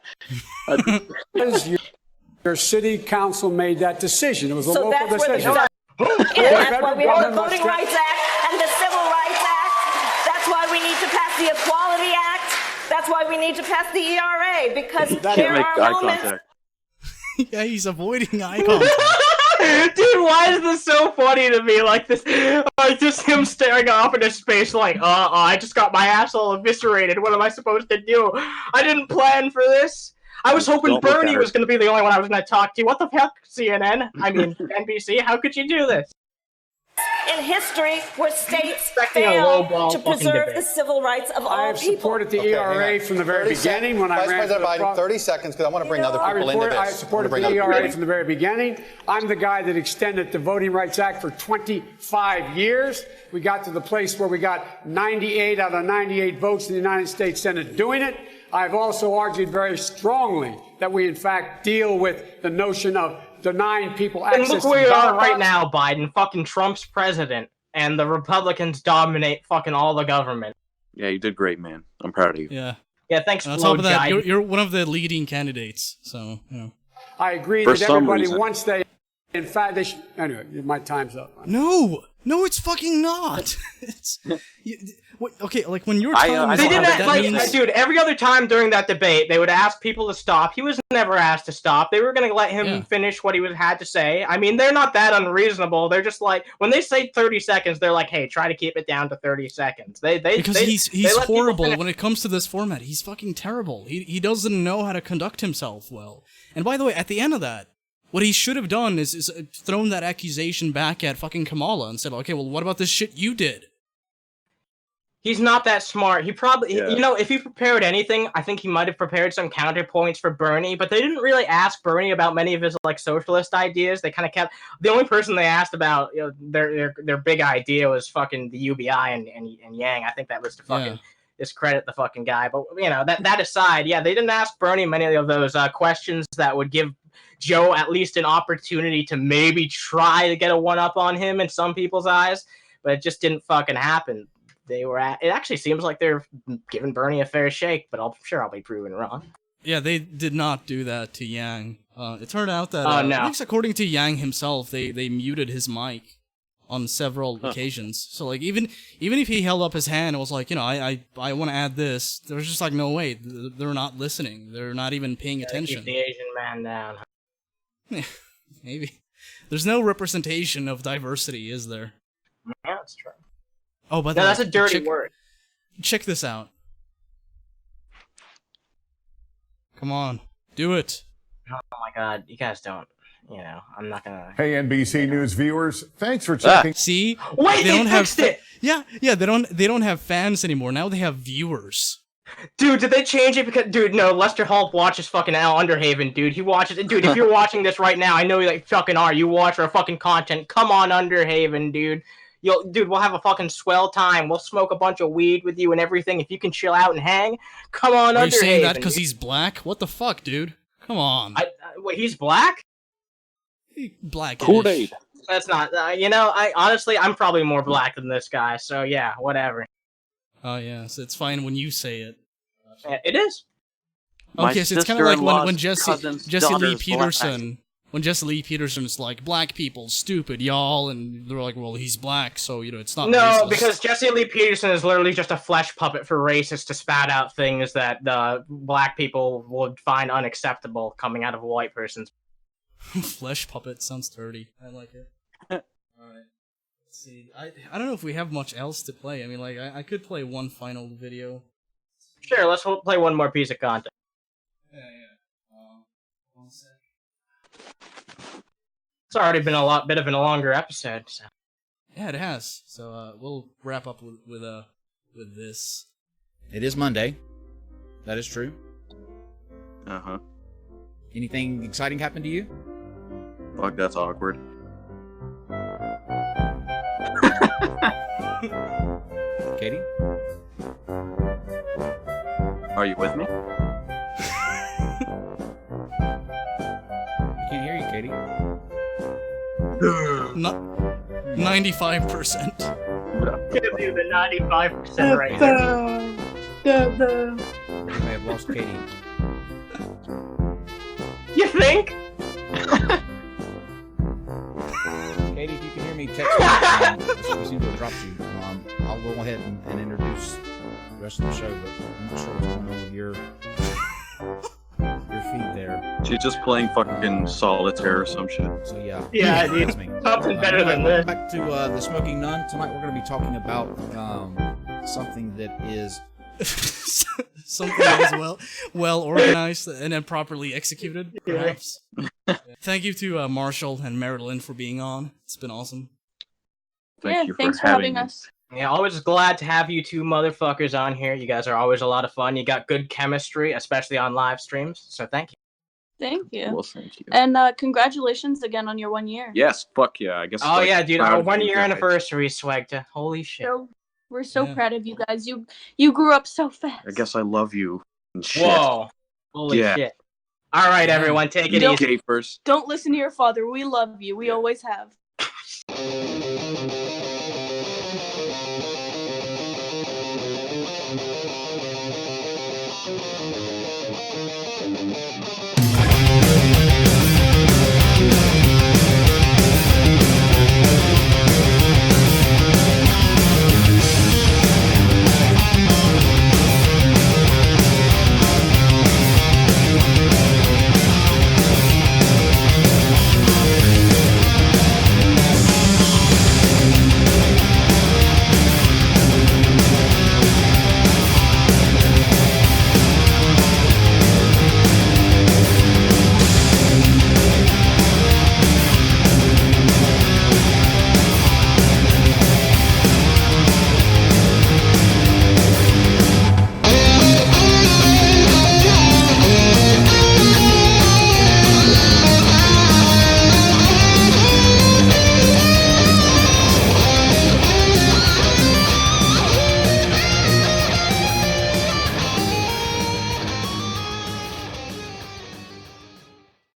Your city council made that decision. It was a so local decision. That's why we have the Voting Rights Act and the Civil Rights Act. That's why we need to pass the Equality Act. That's why we need to pass the ERA, because there are moments. Yeah, he's avoiding eye contact. Dude, why is this so funny to me? Like this, like just him staring off into space, like, I just got my asshole eviscerated. What am I supposed to do? I didn't plan for this. I was hoping Bernie was going to be the only one I was going to talk to. What the fuck, CNN? I mean, NBC? How could you do this? In history, where states fail to preserve the civil rights of all people. I have supported the ERA from the very beginning when I ran Vice President Biden, 30 seconds, because I want to bring other people into this. I supported the ERA from the very beginning. I'm the guy that extended the Voting Rights Act for 25 years. We got to the place where we got 98 out of 98 votes in the United States Senate doing it. I've also argued very strongly that we, in fact, deal with the notion of denying people access to look where you are right now, Biden. Fucking Trump's president, and the Republicans dominate fucking all the government. Yeah, you did great, man. I'm proud of you. Yeah. Yeah, thanks, on top of that, you're one of the leading candidates, so, I agree that everybody, once they... In fact, they should... Anyway, my time's up. No, it's fucking not. Okay, like when you're time they did that, like, dude, every other time during that debate, they would ask people to stop. He was never asked to stop. They were going to let him finish what he had to say. I mean, they're not that unreasonable. They're just like, when they say 30 seconds, they're like, hey, try to keep it down to 30 seconds. Because he's horrible when it comes to this format. He's fucking terrible. He doesn't know how to conduct himself well. And by the way, at the end of that, what he should have done is thrown that accusation back at fucking Kamala and said, okay, well, what about this shit you did? He's not that smart. He probably, if he prepared anything, I think he might have prepared some counterpoints for Bernie, but they didn't really ask Bernie about many of his, like, socialist ideas. They kind of kept, the only person they asked about, their big idea was fucking the UBI and Yang. I think that was to fucking discredit the fucking guy. But, that aside, they didn't ask Bernie many of those questions that would give Joe at least an opportunity to maybe try to get a one-up on him in some people's eyes, but it just didn't fucking happen. It actually seems like they're giving Bernie a fair shake, but I'm sure I'll be proven wrong. Yeah, they did not do that to Yang. It turned out that, no. at least according to Yang himself, they muted his mic on several occasions. So like even if he held up his hand and was like, I want to add this, there was just like, no way, they're not listening. They're not even paying attention. Keep the Asian man down. Yeah, maybe. There's no representation of diversity, is there? Yeah, that's true. Oh, but that's a dirty word. Check this out. Come on, do it. Oh my God, you guys don't. I'm not gonna. Hey, NBC News viewers, thanks for checking. See, wait, they fixed it. Yeah, they don't have fans anymore. Now they have viewers. Dude, did they change it? Because, dude, no, Lester Holt watches fucking Underhaven, dude. He watches it. Dude, if you're watching this right now, I know you like fucking are. You watch our fucking content. Come on, Underhaven, dude. Dude, we'll have a fucking swell time. We'll smoke a bunch of weed with you and everything. If you can chill out and hang, come on, Underhaven. Are you saying that because he's black? What the fuck, dude? Come on. Wait, he's black? Black. Kool-Aid. That's not. I'm probably more black than this guy. So yeah, whatever. Oh yeah, so it's fine when you say it. It is. Okay, so it's kind of like when Jesse Lee Peterson. When Jesse Lee Peterson's like, black people, stupid, y'all, and they're like, well, he's black, so, it's not No, racist. Because Jesse Lee Peterson is literally just a flesh puppet for racists to spat out things that the black people would find unacceptable coming out of a white person's. Flesh puppet sounds dirty. I like it. Alright. Let's see. I don't know if we have much else to play. I mean, like, I could play one final video. Sure, let's play one more piece of content. Yeah. One sec. It's already been a bit of a longer episode. So. Yeah, it has. So we'll wrap up with this. It is Monday. That is true. Uh-huh. Anything exciting happened to you? Fuck, that's awkward. Katie? Are you with me? I can't hear you, Katie. 95%. Give you the 95% right there. We may have lost Katie. You think? Katie, if you can hear me, text me. We seem to have dropped you. I'll go ahead and introduce the rest of the show, but I'm not sure what's going on with your feed there. She's just playing fucking solitaire or some shit. So yeah. Yeah, dude. Something better than this. Back to the Smoking Nun. Tonight we're going to be talking about something that is something that is well organized and then properly executed, perhaps. Yeah. Thank you to Marshall and Marilyn for being on. It's been awesome. Thanks for having us. Yeah, always glad to have you two motherfuckers on here. You guys are always a lot of fun. You got good chemistry, especially on live streams. So thank you. Thank you. Well, thank you. And congratulations again on your 1 year. Yes, fuck yeah. I guess. Oh yeah, dude, our 1 year anniversary, SWEGTA. Holy shit. We're so proud of you guys. You grew up so fast. I guess I love you and shit. Whoa. Holy shit. All right, everyone, take it easy. First. Don't listen to your father. We love you. We always have.